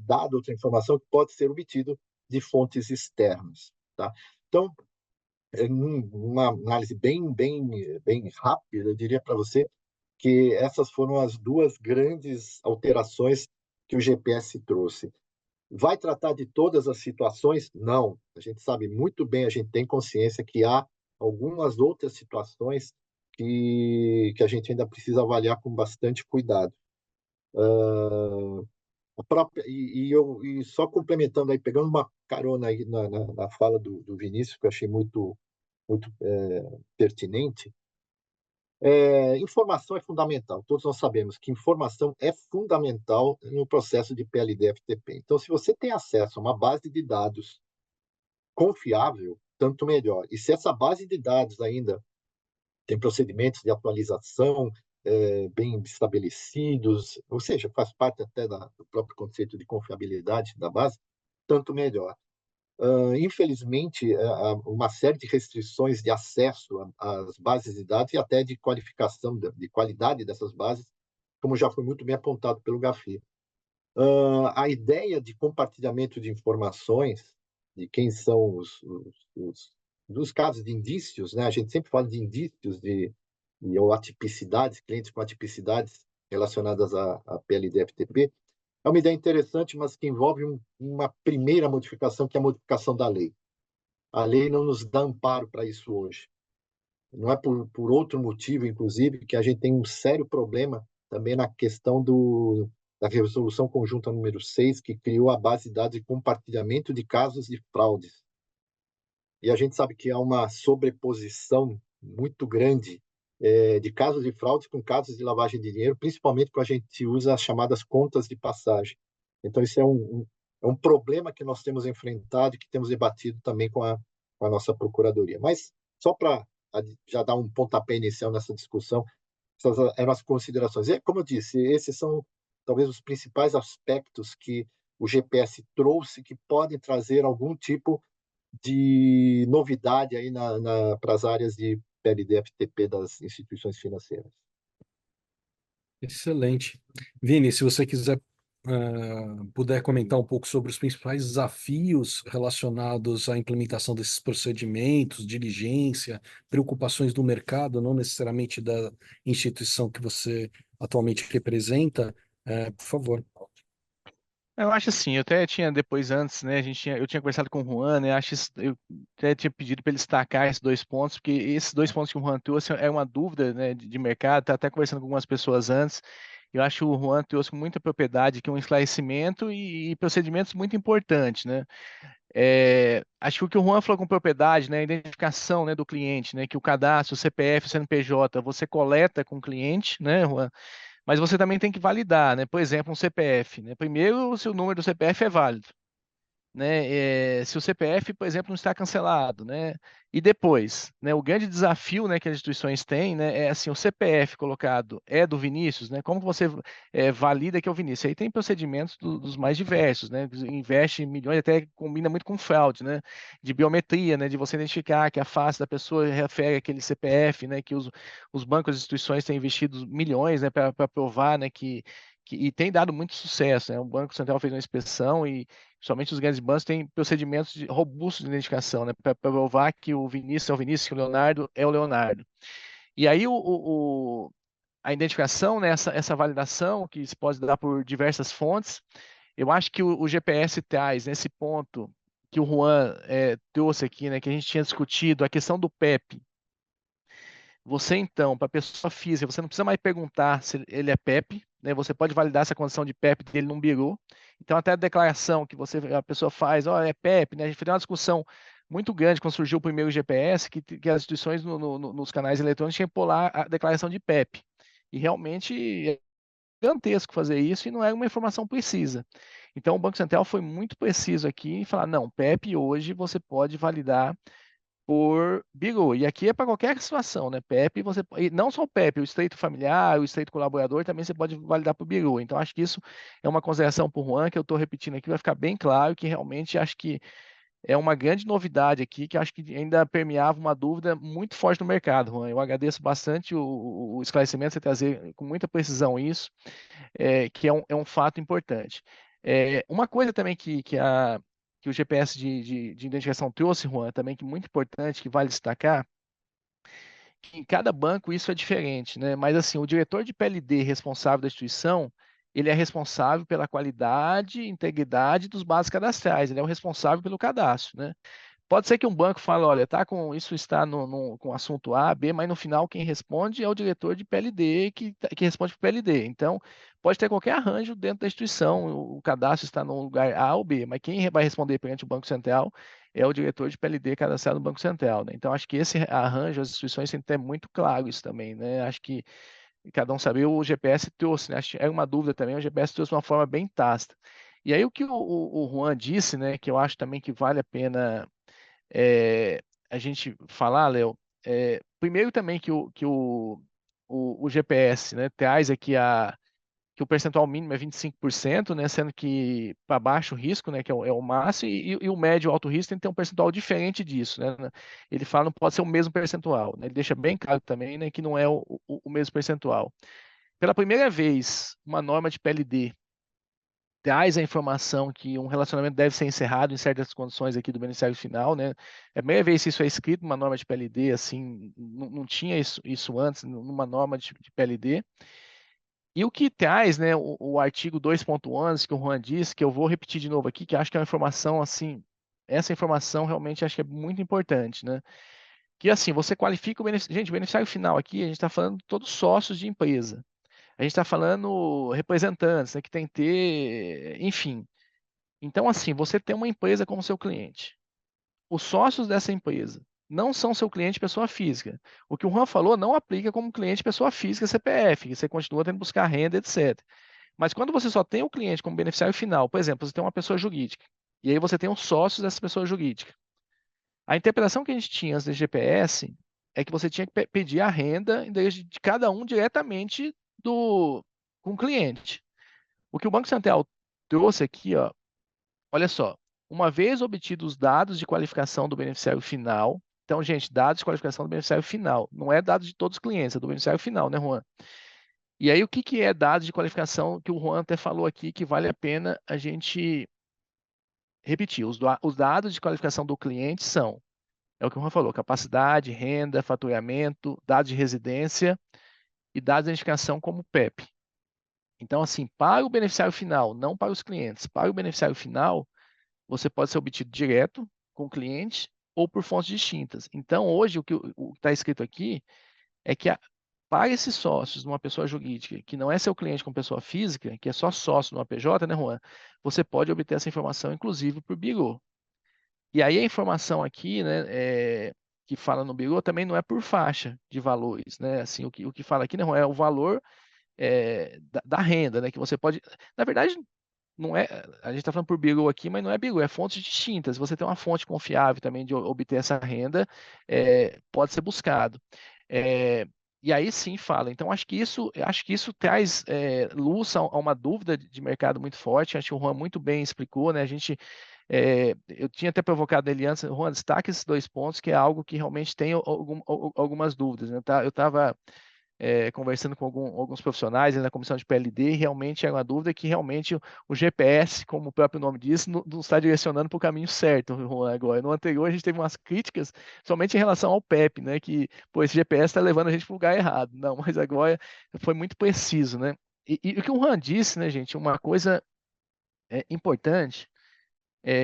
C: dado, outra informação que pode ser obtido de fontes externas. Tá? Então, uma análise bem rápida, eu diria para você que essas foram as duas grandes alterações que o GPS trouxe. Vai tratar de todas as situações? Não. A gente sabe muito bem, a gente tem consciência que há algumas outras situações que a gente ainda precisa avaliar com bastante cuidado. E só complementando aí, pegando uma carona aí na fala do Vinícius, que eu achei muito pertinente, informação é fundamental. Todos nós sabemos que informação é fundamental no processo de PLD-FTP. Então, se você tem acesso a uma base de dados confiável, tanto melhor. E se essa base de dados ainda tem procedimentos de atualização bem estabelecidos, ou seja, faz parte até do próprio conceito de confiabilidade da base, tanto melhor. Infelizmente, uma série de restrições de acesso às bases de dados e até de qualificação, de qualidade dessas bases, como já foi muito bem apontado pelo Gafi. A ideia de compartilhamento de informações, de quem são dos casos de indícios, né? A gente sempre fala de indícios ou atipicidades, clientes com atipicidades relacionadas a PLD-FTP, é uma ideia interessante, mas que envolve uma primeira modificação, que é a modificação da lei. A lei não nos dá amparo para isso hoje. Não é por outro motivo, inclusive, que a gente tem um sério problema também na questão da Resolução Conjunta número 6, que criou a base de dados de compartilhamento de casos de fraudes. E a gente sabe que há uma sobreposição muito grande de casos de fraude com casos de lavagem de dinheiro, principalmente quando a gente usa as chamadas contas de passagem. Então, isso é um problema que nós temos enfrentado e que temos debatido também com a nossa Procuradoria. Mas, só para já dar um pontapé inicial nessa discussão, essas eram as considerações. E, como eu disse, esses são talvez os principais aspectos que o GPS trouxe, que podem trazer algum tipo de novidade aí para as áreas de PLD-FTP das instituições financeiras.
A: Excelente. Vini, se você quiser puder comentar um pouco sobre os principais desafios relacionados à implementação desses procedimentos, diligência, preocupações do mercado, não necessariamente da instituição que você atualmente representa, por favor.
D: Eu acho assim, eu até tinha depois antes, né, eu tinha conversado com o Juan, né, eu até tinha pedido para ele destacar esses dois pontos, porque esses dois pontos que o Juan trouxe é uma dúvida, né, de mercado, tá até conversando com algumas pessoas antes, Eu acho que o Juan trouxe com muita propriedade aqui um esclarecimento e procedimentos muito importantes, né? Acho que o Juan falou com propriedade, né, a identificação, né, do cliente, né, que o cadastro, o CPF, o CNPJ, você coleta com o cliente, né, Juan, mas você também tem que validar, né, por exemplo, um CPF, né, primeiro, se o número do CPF é válido, né, se o CPF, por exemplo, não está cancelado, né, e depois, né, o grande desafio, né, que as instituições têm, né, é assim, o CPF colocado é do Vinícius, né, como que você valida que é o Vinícius? Aí tem procedimentos dos mais diversos, né, investe milhões, até combina muito com fraude, né, de biometria, né, de você identificar que a face da pessoa refere àquele CPF, né, que os bancos e instituições têm investido milhões, né, para provar, né, e tem dado muito sucesso, né, o Banco Central fez uma inspeção e somente os grandes bancos têm procedimentos robustos de identificação, né, para provar que o Vinícius é o Vinícius, que o Leonardo é o Leonardo. E aí a identificação, né, essa validação, que se pode dar por diversas fontes, eu acho que o GPS traz nesse ponto que o Juan trouxe aqui, né, que a gente tinha discutido, a questão do PEP. Você, então, para a pessoa física, você não precisa mais perguntar se ele é PEP, né? Você pode validar essa condição de PEP dele num birô. Então, até a declaração que a pessoa faz, ó, é PEP, né? A gente fez uma discussão muito grande quando surgiu o primeiro GPS, que as instituições nos canais eletrônicos tinham que pôr lá a declaração de PEP. E realmente é gigantesco fazer isso e não é uma informação precisa. Então, o Banco Central foi muito preciso aqui em falar, não, PEP hoje você pode validar por Bilu. E aqui é para qualquer situação, né? PEP, e não só o PEP, o estreito familiar, o estreito colaborador, também você pode validar por Bilu. Então, acho que isso é uma consideração para o Juan, que eu estou repetindo aqui, vai ficar bem claro que realmente acho que é uma grande novidade aqui, que acho que ainda permeava uma dúvida muito forte no mercado, Juan. Eu agradeço bastante o esclarecimento, você trazer com muita precisão isso, que é um fato importante. Uma coisa também que o GPS de identificação trouxe, Juan, também que é muito importante, que vale destacar, que em cada banco isso é diferente, né? Mas assim, o diretor de PLD responsável da instituição, ele é responsável pela qualidade e integridade dos bases cadastrais, ele é o responsável pelo cadastro, né? Pode ser que um banco fale, olha, tá com isso está com assunto A, B, mas no final quem responde é o diretor de PLD que responde para o PLD. Então, pode ter qualquer arranjo dentro da instituição, o cadastro está no lugar A ou B, mas quem vai responder perante o Banco Central é o diretor de PLD cadastrado no Banco Central, né? Então, acho que esse arranjo, as instituições têm que ter muito claro isso também, né? Acho que cada um sabe, o GPS trouxe, né? Acho que é uma dúvida também, o GPS trouxe de uma forma bem tácita. E aí o que o Juan disse, né, que eu acho também que vale a pena é, a gente falar, Léo, primeiro também que o GPS, né, traz aqui que o percentual mínimo é 25%, né, sendo que para baixo risco, né, que é o máximo, e o médio alto risco tem que ter um percentual diferente disso, né? Ele fala não pode ser o mesmo percentual, né? Ele deixa bem claro também, né, que não é o mesmo percentual. Pela primeira vez, uma norma de PLD traz a informação que um relacionamento deve ser encerrado em certas condições aqui do beneficiário final, né? É a primeira vez que isso é escrito numa norma de PLD, assim, não tinha isso antes, numa norma de PLD. E o que traz, né, o artigo 2.11, que o Juan disse, que eu vou repetir de novo aqui, que acho que é uma informação, assim, essa informação realmente acho que é muito importante, né? Que, assim, você qualifica o beneficiário. Gente, o beneficiário final aqui, a gente está falando de todos sócios de empresa. A gente está falando representantes, né, que tem que ter, enfim. Então, assim, você tem uma empresa como seu cliente. Os sócios dessa empresa não são seu cliente pessoa física. O que o Juan falou não aplica como cliente pessoa física CPF, que você continua tendo que buscar renda, etc. Mas quando você só tem o cliente como beneficiário final, por exemplo, você tem uma pessoa jurídica, e aí você tem os sócios dessa pessoa jurídica. A interpretação que a gente tinha antes do GPS é que você tinha que pedir a renda de cada um diretamente com o cliente. O que o Banco Central trouxe aqui, ó, olha só, uma vez obtidos os dados de qualificação do beneficiário final, então, gente, dados de qualificação do beneficiário final, não é dados de todos os clientes, é do beneficiário final, né, Juan? E aí, o que é dados de qualificação que o Juan até falou aqui que vale a pena a gente repetir? Os dados de qualificação do cliente são, é o que o Juan falou, capacidade, renda, faturamento, dados de residência e dados de identificação como PEP. Então, assim, para o beneficiário final, não para os clientes, para o beneficiário final, você pode ser obtido direto com o cliente ou por fontes distintas. Então, hoje, o que está escrito aqui é que para esses sócios numa pessoa jurídica, que não é seu cliente com pessoa física, que é só sócio numa PJ, né, Juan? Você pode obter essa informação, inclusive, por Bigo. E aí a informação aqui, né, que fala no Bigo também não é por faixa de valores, né? Assim, o que fala aqui, né, Juan, é o valor da renda, né? Que você pode. Na verdade, não é. A gente está falando por Bigo aqui, mas não é Bigo, é fontes distintas. Você tem uma fonte confiável também de obter essa renda, pode ser buscado. É, e aí sim fala. Então, acho que isso traz luz a uma dúvida de mercado muito forte. Acho que o Juan muito bem explicou, né? Eu tinha até provocado ele antes, Juan, destaque esses dois pontos, que é algo que realmente tem algumas dúvidas, né? Eu estava conversando com alguns profissionais na comissão de PLD, e realmente é uma dúvida que realmente o GPS, como o próprio nome diz, não está direcionando para o caminho certo, Juan, agora. No anterior, a gente teve umas críticas somente em relação ao PEP, né? Que, pô, esse GPS está levando a gente para o lugar errado. Não, mas agora foi muito preciso, né? E o que o Juan disse, né, gente, uma coisa importante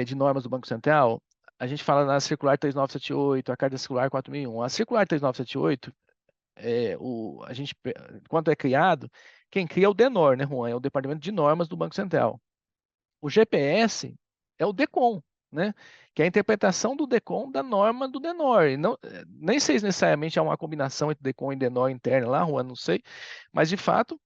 D: de normas do Banco Central, a gente fala na circular 3978, a carta circular 4001. A circular 3978, a gente, quando é criado, quem cria é o DENOR, né, Juan? É o Departamento de Normas do Banco Central. O GPS é o DECOM, né? Que é a interpretação do DECOM da norma do DENOR. E não, nem sei se necessariamente é uma combinação entre DECOM e DENOR interna lá, Juan, não sei. Mas, de fato,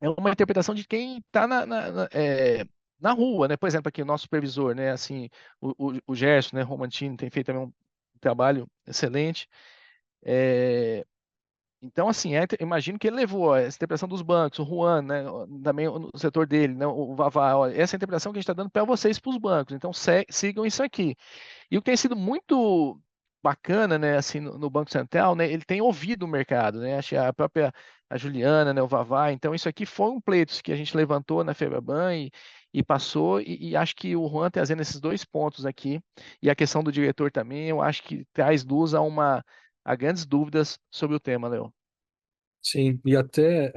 D: é uma interpretação de quem está na rua, né? Por exemplo, aqui o nosso supervisor, né? Assim, o Gerson, né? Romantini tem feito também um trabalho excelente. Então, assim, imagino que ele levou essa interpretação dos bancos, o Juan, né, também no setor dele, né, o Vavá, olha, essa é a interpretação que a gente está dando para vocês, para os bancos. Então, sigam isso aqui. E o que tem sido muito bacana, né, assim, no Banco Central, né, ele tem ouvido o mercado, né, acho que a Juliana, né, o Vavá. Então, isso aqui foi um pleito que a gente levantou na Febraban e passou, e acho que o Juan trazendo esses dois pontos aqui, e a questão do diretor também, eu acho que traz luz a grandes dúvidas sobre o tema, Léo.
A: Sim, e até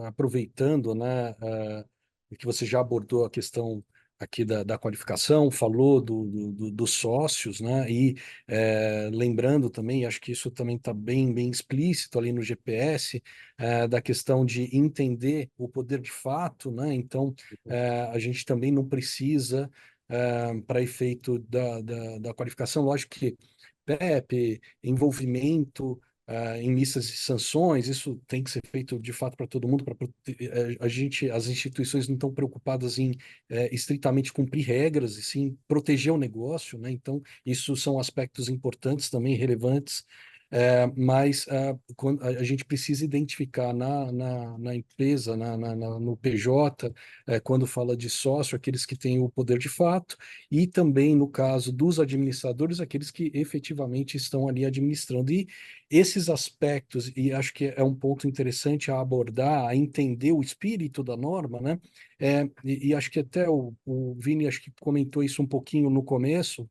A: aproveitando, né, que você já abordou a questão aqui da qualificação, falou dos sócios, né, e lembrando também, acho que isso também está bem explícito ali no GPS, da questão de entender o poder de fato, né, então a gente também não precisa, para efeito da qualificação, lógico que PEP, envolvimento em listas de sanções, isso tem que ser feito de fato para todo mundo, as instituições não estão preocupadas em estritamente cumprir regras, e sim proteger o negócio, né? Então, isso são aspectos importantes também, relevantes, mas quando a gente precisa identificar na empresa, no PJ, quando fala de sócio, aqueles que têm o poder de fato, e também no caso dos administradores, aqueles que efetivamente estão ali administrando. E esses aspectos, e acho que é um ponto interessante a abordar, a entender o espírito da norma, né? E acho que até o Vini acho que comentou isso um pouquinho no começo,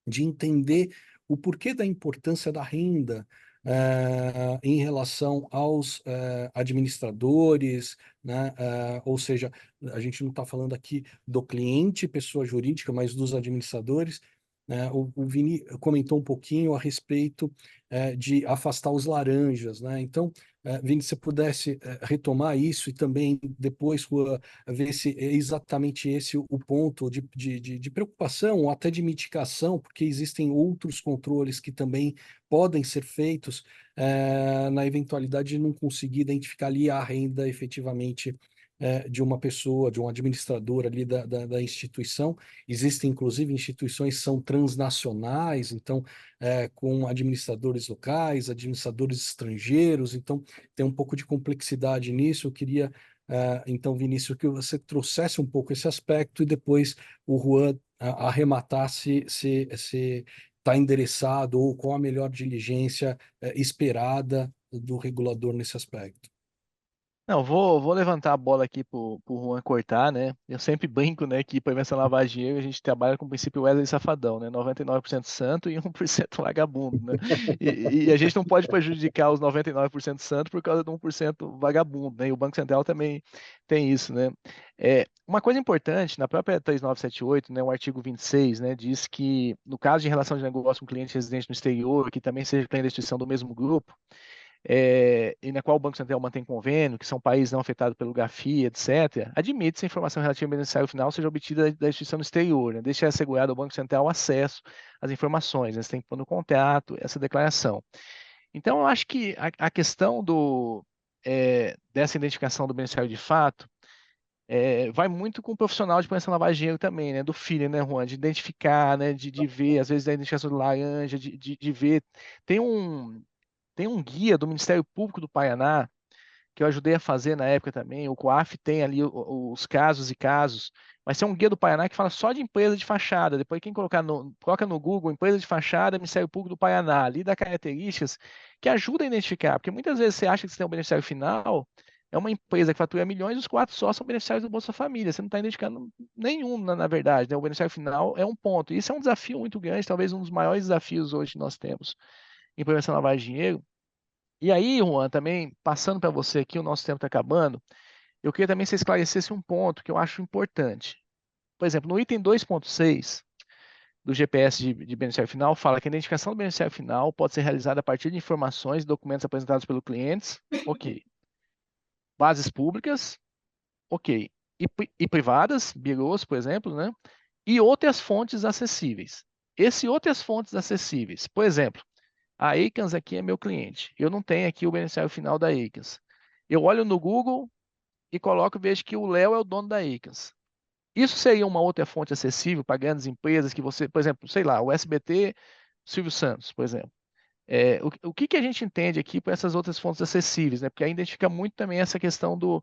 A: de entender o porquê da importância da renda em relação aos administradores, né? Ou seja, a gente não está falando aqui do cliente, pessoa jurídica, mas dos administradores. O Vini comentou um pouquinho a respeito de afastar os laranjas, né? Então, Vini, se você pudesse retomar isso e também depois ver se é exatamente esse o ponto de preocupação ou até de mitigação, porque existem outros controles que também podem ser feitos na eventualidade de não conseguir identificar ali a renda efetivamente de uma pessoa, de um administrador ali da instituição. Existem, inclusive, instituições que são transnacionais, então, com administradores locais, administradores estrangeiros, então tem um pouco de complexidade nisso. Eu queria, então, Vinícius, que você trouxesse um pouco esse aspecto e depois o Juan arrematasse se está endereçado ou qual a melhor diligência esperada do regulador nesse aspecto.
D: Não, vou levantar a bola aqui pro Juan cortar, né? Eu sempre brinco, né, que para essa lavagem de dinheiro a gente trabalha com o princípio Wesley Safadão, né? 99% santo e 1% vagabundo, né? E a gente não pode prejudicar os 99% santo por causa de 1% vagabundo, né? E o Banco Central também tem isso, né? Uma coisa importante, na própria 3978, né, o artigo 26, né, diz que no caso de relação de negócio com cliente residente no exterior, que também seja cliente da instituição do mesmo grupo, e na qual o Banco Central mantém convênio, que são países não afetados pelo GAFI, etc., admite-se a informação relativa ao beneficiário final seja obtida da instituição do exterior, né? Deixa assegurado ao Banco Central acesso às informações, né? Você tem que pôr no contrato essa declaração. Então, eu acho que a questão dessa identificação do beneficiário de fato vai muito com o profissional de prevenção à lavagem de dinheiro também, né? Do filho, né, Juan? De identificar, né? De ver, às vezes, a identificação do laranja, de ver. Tem um, tem um guia do Ministério Público do Paraná que eu ajudei a fazer na época também. O COAF tem ali os casos e casos, mas tem um guia do Paraná que fala só de empresa de fachada. Depois, quem coloca no Google empresa de fachada, Ministério Público do Paraná, ali dá características que ajudam a identificar, porque muitas vezes você acha que você tem um beneficiário final, é uma empresa que fatura milhões, os quatro só são beneficiários do Bolsa Família. Você não está identificando nenhum, na verdade, né? O beneficiário final é um ponto. Isso é um desafio muito grande, talvez um dos maiores desafios hoje que nós temos em prevenção à lavagem de dinheiro. E aí, Juan, também passando para você aqui, o nosso tempo está acabando, eu queria também que você esclarecesse um ponto que eu acho importante. Por exemplo, no item 2.6 do GPS de beneficiário final, fala que a identificação do beneficiário final pode ser realizada a partir de informações e documentos apresentados pelos clientes, ok. Bases públicas, ok. E privadas, birôs, por exemplo, né? E outras fontes acessíveis. Esse outras fontes acessíveis, por exemplo, a Acans aqui é meu cliente. Eu não tenho aqui o beneficiário final da Acans. Eu olho no Google e coloco e vejo que o Léo é o dono da Acans. Isso seria uma outra fonte acessível para grandes empresas que você, por exemplo, sei lá, o SBT, Silvio Santos, por exemplo. O que a gente entende aqui por essas outras fontes acessíveis, né? Porque aí identifica muito também essa questão do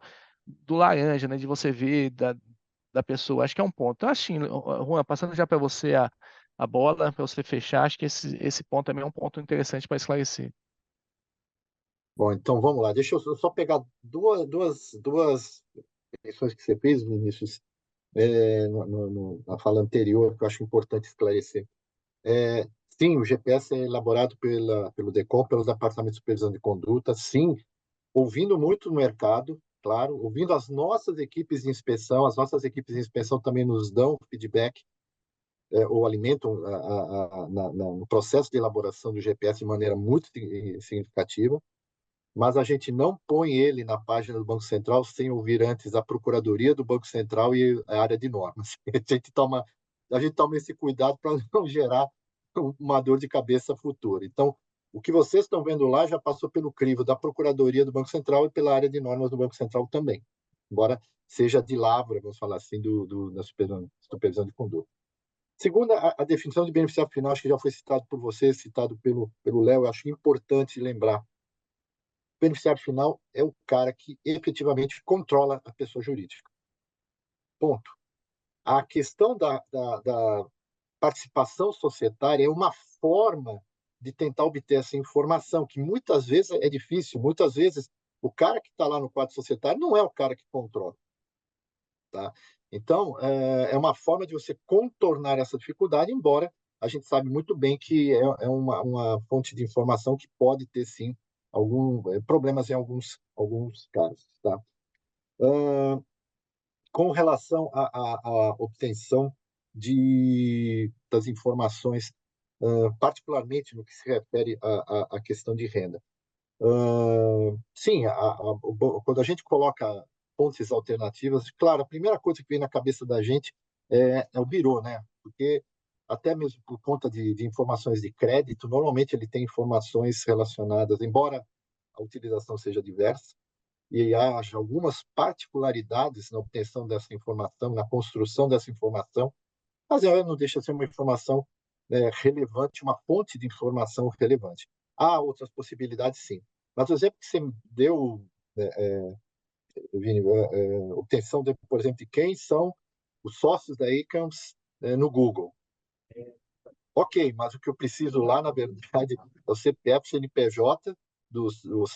D: laranja, né? De você ver da pessoa. Acho que é um ponto. Então, assim, Juan, passando já para você a bola, para você fechar, acho que esse ponto também é um ponto interessante para esclarecer.
C: Bom, então vamos lá. Deixa eu só pegar duas questões que você fez, Vinícius, na fala anterior, que eu acho importante esclarecer. Sim, o GPS é elaborado pelo DECOM, pelos Departamentos de Supervisão de Conduta, sim, ouvindo muito o mercado, claro, ouvindo as nossas equipes de inspeção, as nossas equipes de inspeção também nos dão feedback, ou alimentam no processo de elaboração do GPS de maneira muito significativa, mas a gente não põe ele na página do Banco Central sem ouvir antes a Procuradoria do Banco Central e a área de normas. A gente toma esse cuidado para não gerar uma dor de cabeça futura. Então, o que vocês estão vendo lá já passou pelo crivo da Procuradoria do Banco Central e pela área de normas do Banco Central também, embora seja de lavra, vamos falar assim, da supervisão de conduta. Segundo, a definição de beneficiário final, acho que já foi citado por você, citado pelo Léo, eu acho importante lembrar. O beneficiário final é o cara que efetivamente controla a pessoa jurídica. Ponto. A questão da participação societária é uma forma de tentar obter essa informação, que muitas vezes é difícil. Muitas vezes, o cara que está lá no quadro societário não é o cara que controla. Tá? Então, é uma forma de você contornar essa dificuldade, embora a gente sabe muito bem que é uma fonte de informação que pode ter, sim, problemas em alguns casos. Tá? Com relação à obtenção das informações, particularmente no que se refere à questão de renda. Sim, quando a gente coloca fontes alternativas, claro, a primeira coisa que vem na cabeça da gente é o birô, né? Porque até mesmo por conta de informações de crédito, normalmente ele tem informações relacionadas, embora a utilização seja diversa, e haja algumas particularidades na obtenção dessa informação, na construção dessa informação, mas ela não deixa de ser uma informação relevante, uma fonte de informação relevante. Há outras possibilidades, sim. Mas o exemplo que você deu, Vini, obtenção, por exemplo, de quem são os sócios da ACAMS no Google. Ok, mas o que eu preciso lá, na verdade, é o CPF, CNPJ,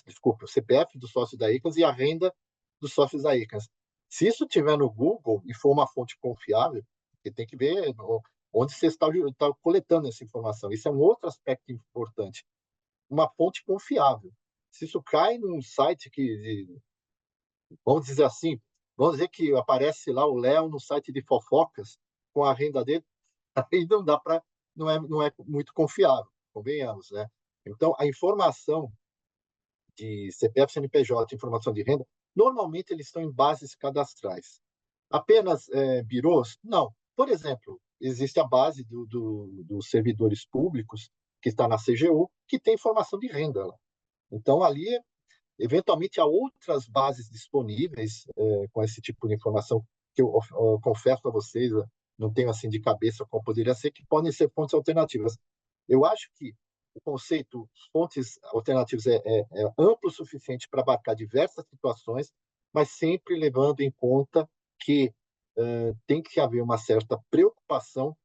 C: desculpa, o CPF dos sócios da ICANS e a renda dos sócios da ICANS. Se isso tiver no Google e for uma fonte confiável, você tem que ver onde você está coletando essa informação. Isso é um outro aspecto importante. Uma fonte confiável. Se isso cai num site vamos dizer assim, vamos dizer que aparece lá o Léo no site de fofocas com a renda dele, aí não dá para, não é muito confiável, convenhamos, né? Então, a informação de CPF, CNPJ, informação de renda, normalmente eles estão em bases cadastrais. Apenas birôs? Não. Por exemplo, existe a base dos servidores públicos, que está na CGU, que tem informação de renda lá. Então, ali, eventualmente, há outras bases disponíveis com esse tipo de informação, que eu confesso a vocês, não tenho assim de cabeça qual poderia ser, que podem ser fontes alternativas. Eu acho que o conceito fontes alternativas é amplo o suficiente para abarcar diversas situações, mas sempre levando em conta que tem que haver uma certa preocupação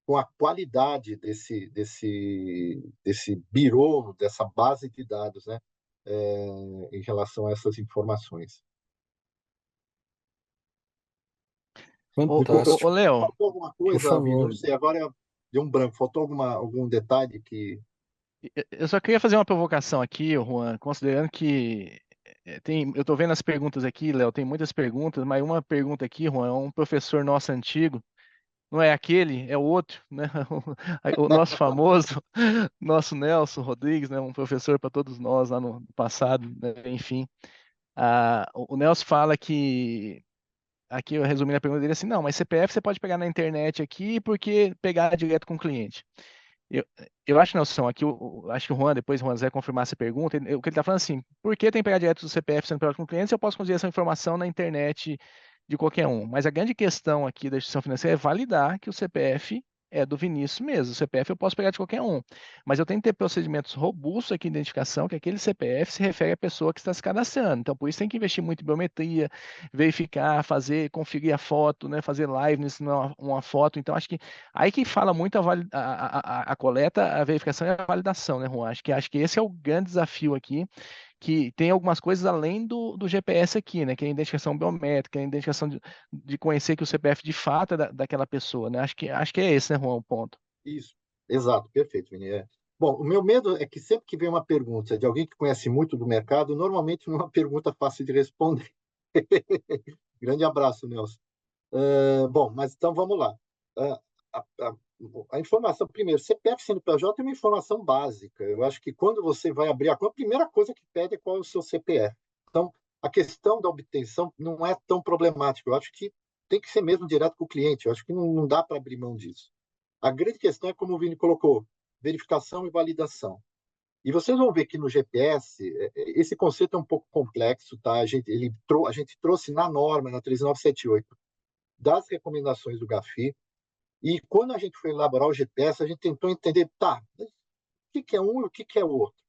C: com a qualidade desse birô, dessa base de dados, né, em relação a essas informações.
D: Ô,
A: Fantástico.
D: Léo,
C: Faltou alguma
A: Por
C: coisa, Vini? Eu não
A: favor.
C: sei, agora deu um branco. Faltou algum detalhe que...
D: eu só queria fazer uma provocação aqui, Juan, considerando que eu estou vendo as perguntas aqui, Léo, tem muitas perguntas, mas uma pergunta aqui, Juan, é um professor nosso antigo, não é aquele, é o outro, né? O nosso famoso, nosso Nelson Rodrigues, né? Um professor para todos nós lá no passado, né? Enfim. O Nelson fala que, aqui eu resumi a pergunta dele assim, não, mas CPF você pode pegar na internet aqui porque pegar direto com o cliente. Eu, eu acho, Nelson, aqui acho que o Juan, depois o Juan vai confirmar essa pergunta, o que ele está falando assim, por que tem que pegar direto do CPF sendo pegado com o cliente se eu posso conseguir essa informação na internet de qualquer um? Mas a grande questão aqui da instituição financeira é validar que o CPF é do Vinícius mesmo. O CPF eu posso pegar de qualquer um, mas eu tenho que ter procedimentos robustos aqui de identificação que aquele CPF se refere à pessoa que está se cadastrando. Então, por isso tem que investir muito em biometria, verificar, fazer, conferir a foto, né, fazer live nisso, uma foto. Então, acho que aí que fala muito a coleta, a verificação e a validação, né, Juan? Acho que esse é o grande desafio aqui, que tem algumas coisas além do GPS aqui, né? Que é a identificação biométrica, a identificação de conhecer que o CPF de fato é daquela pessoa, né? Acho que é esse, né, Juan, o ponto.
C: Isso, exato, perfeito, Vini. Bom, o meu medo é que sempre que vem uma pergunta de alguém que conhece muito do mercado, normalmente não é uma pergunta fácil de responder. Grande abraço, Nelson. Bom, mas então vamos lá. Uh, a, a, a informação, primeiro, CPF CNPJ é uma informação básica. Eu acho que quando você vai abrir a conta, a primeira coisa que pede é qual é o seu CPF. Então, a questão da obtenção não é tão problemática. Eu acho que tem que ser mesmo direto com o cliente. Eu acho que não dá para abrir mão disso. A grande questão é, como o Vini colocou, verificação e validação. E vocês vão ver que no GPS, esse conceito é um pouco complexo, tá? A gente trouxe na norma, na 3978, das recomendações do GAFI, e quando a gente foi elaborar o GPS, a gente tentou entender, tá, o que é um e o que é o outro.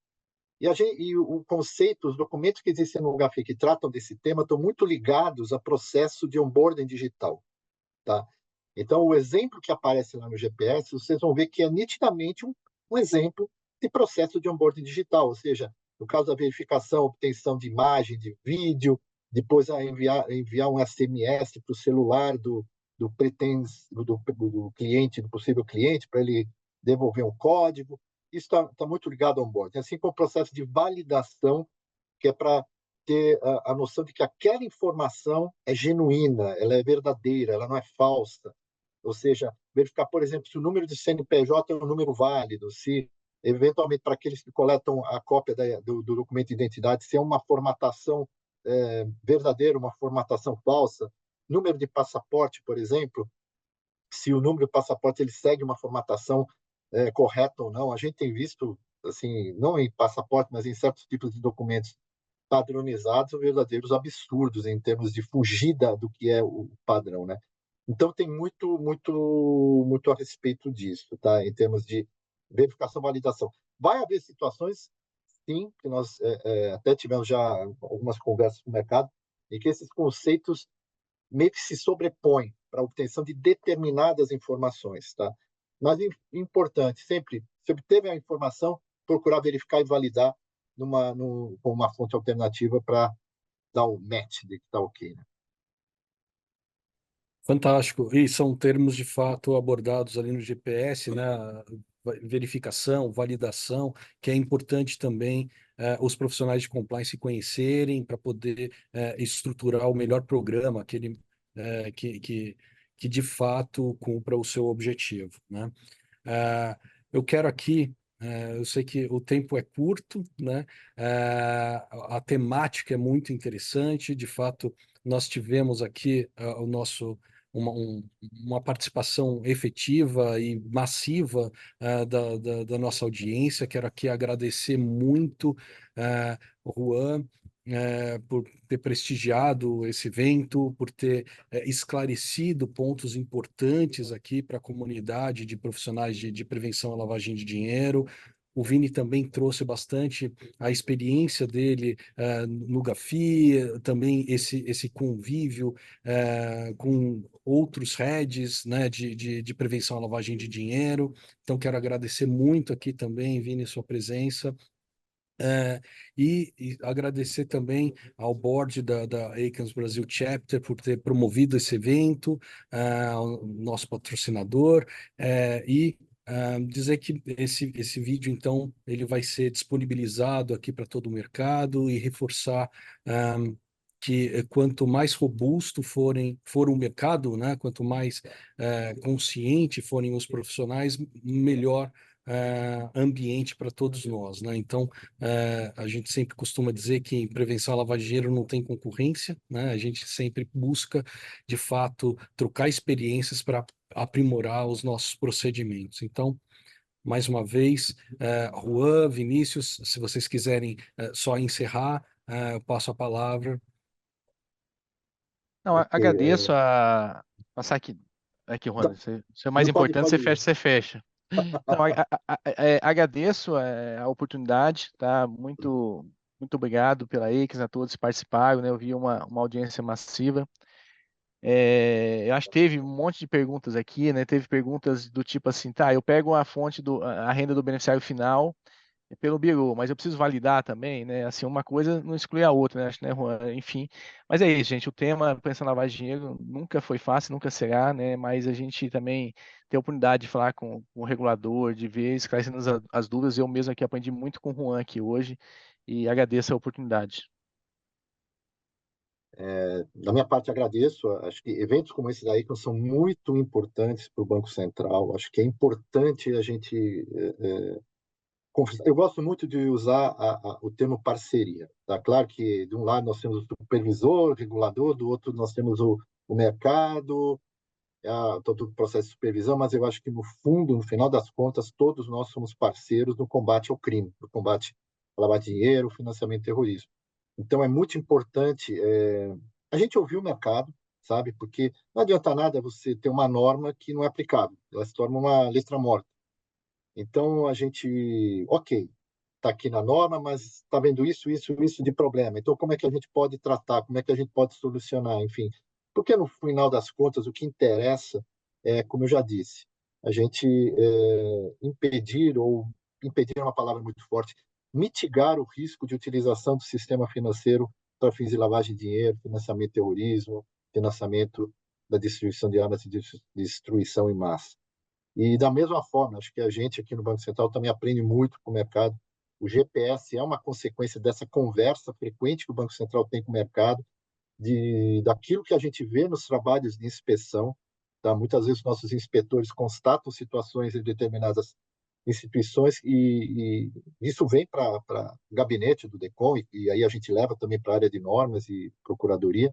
C: E o conceito, os documentos que existem no GAFI que tratam desse tema estão muito ligados a processo de onboarding digital, tá? Então, o exemplo que aparece lá no GPS, vocês vão ver que é nitidamente um exemplo de processo de onboarding digital, ou seja, no caso da verificação, obtenção de imagem, de vídeo, depois enviar um SMS para o celular do cliente, do possível cliente, para ele devolver um código. Isso está muito ligado ao onboarding, assim como o processo de validação, que é para ter a noção de que aquela informação é genuína, ela é verdadeira, ela não é falsa. Ou seja, verificar, por exemplo, se o número de CNPJ é um número válido, se, eventualmente, para aqueles que coletam a cópia do documento de identidade, se é uma formatação verdadeira, uma formatação falsa. Número de passaporte, por exemplo, se o número de passaporte ele segue uma formatação correta ou não. A gente tem visto, assim, não em passaporte, mas em certos tipos de documentos padronizados, verdadeiros absurdos em termos de fugida do que é o padrão, né? Então tem muito a respeito disso, tá? Em termos de verificação e validação. Vai haver situações, sim, que nós até tivemos já algumas conversas com o mercado, em que esses conceitos meio que se sobrepõem para a obtenção de determinadas informações, tá? Mas importante, sempre, se obteve a informação, procurar verificar e validar com uma fonte alternativa para dar o match de que está ok, né?
A: Fantástico. E são termos de fato abordados ali no GPS, né? Verificação, validação, que é importante também os profissionais de compliance conhecerem para poder estruturar o melhor programa, aquele que de fato cumpra o seu objetivo, né? Eu quero aqui Eu sei que o tempo é curto, né? A temática é muito interessante. De fato, nós tivemos aqui uma participação efetiva e massiva da nossa audiência. Quero aqui agradecer muito, Juan, por ter prestigiado esse evento, por ter esclarecido pontos importantes aqui para a comunidade de profissionais de prevenção à lavagem de dinheiro. O Vini também trouxe bastante a experiência dele no GAFI, também esse convívio com outros heads, né, de prevenção à lavagem de dinheiro. Então, quero agradecer muito aqui também, Vini, sua presença. E agradecer também ao board da ACAMS Brasil Chapter por ter promovido esse evento, ao nosso patrocinador, e dizer que esse vídeo, então, ele vai ser disponibilizado aqui para todo o mercado e reforçar que quanto mais robusto for o mercado, né, quanto mais consciente forem os profissionais, melhor ambiente para todos nós, né? Então, a gente sempre costuma dizer que em prevenção à lavagem de dinheiro não tem concorrência, né? A gente sempre busca, de fato, trocar experiências para aprimorar os nossos procedimentos. Então, mais uma vez, Juan, Vinícius, se vocês quiserem só encerrar, eu passo a palavra.
D: Não,
C: Ok,
D: agradeço a passar aqui. Aqui, Juan, isso é mais
C: não, pode,
D: importante,
C: pode
D: você
C: ir.
D: fecha, você fecha. Não, agradeço a oportunidade, tá? Muito obrigado pela ACAMS, a todos que participaram, né? Eu vi uma audiência massiva. Eu acho que teve um monte de perguntas aqui, né? Teve perguntas do tipo assim, tá, eu pego a fonte a renda do beneficiário final pelo Biru, mas eu preciso validar também, né? Assim, uma coisa não exclui a outra, né? Acho, né, Juan? Enfim. Mas é isso, gente. O tema pensando em lavagem de dinheiro nunca foi fácil, nunca será, né? Mas a gente também tem a oportunidade de falar com o regulador, de ver, esclarecendo as dúvidas. Eu mesmo aqui aprendi muito com o Juan aqui hoje e agradeço a oportunidade.
C: Da minha parte, agradeço. Acho que eventos como esse daí que são muito importantes para o Banco Central. Acho que é importante a gente eu gosto muito de usar o termo parceria. Tá claro que de um lado nós temos o supervisor, o regulador, do outro nós temos o mercado, todo o processo de supervisão, mas eu acho que no fundo, no final das contas, todos nós somos parceiros no combate ao crime, no combate ao lavar dinheiro, financiamento do terrorismo. Então é muito importante a gente ouvir o mercado, sabe? Porque não adianta nada você ter uma norma que não é aplicável, ela se torna uma letra morta. Então a gente, ok, está aqui na norma, mas está vendo isso de problema. Então como é que a gente pode tratar? Como é que a gente pode solucionar? Enfim, porque no final das contas o que interessa é, como eu já disse, a gente impedir é uma palavra muito forte, mitigar o risco de utilização do sistema financeiro para fins de lavagem de dinheiro, financiamento de terrorismo, financiamento da distribuição de armas de destruição em massa. E da mesma forma, acho que a gente aqui no Banco Central também aprende muito com o mercado. O GPS é uma consequência dessa conversa frequente que o Banco Central tem com o mercado, daquilo que a gente vê nos trabalhos de inspeção. Tá? Muitas vezes nossos inspetores constatam situações em determinadas instituições e isso vem para o gabinete do DECOM e aí a gente leva também para a área de normas e procuradoria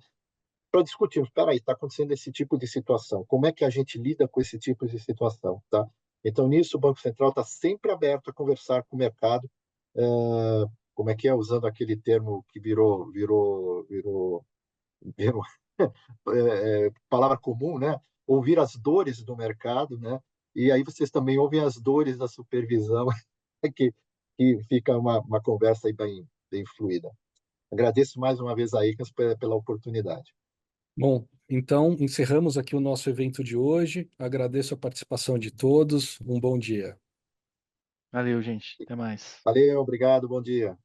C: para discutirmos, espera aí, está acontecendo esse tipo de situação, como é que a gente lida com esse tipo de situação, tá? Então, nisso, o Banco Central está sempre aberto a conversar com o mercado, como é que é, usando aquele termo que virou palavra comum, né? Ouvir as dores do mercado, né? E aí vocês também ouvem as dores da supervisão, que fica uma conversa aí bem fluida. Agradeço mais uma vez a ICANS pela oportunidade.
A: Bom, então encerramos aqui o nosso evento de hoje. Agradeço a participação de todos. Um bom dia.
D: Valeu, gente. Até mais.
C: Valeu, obrigado, bom dia.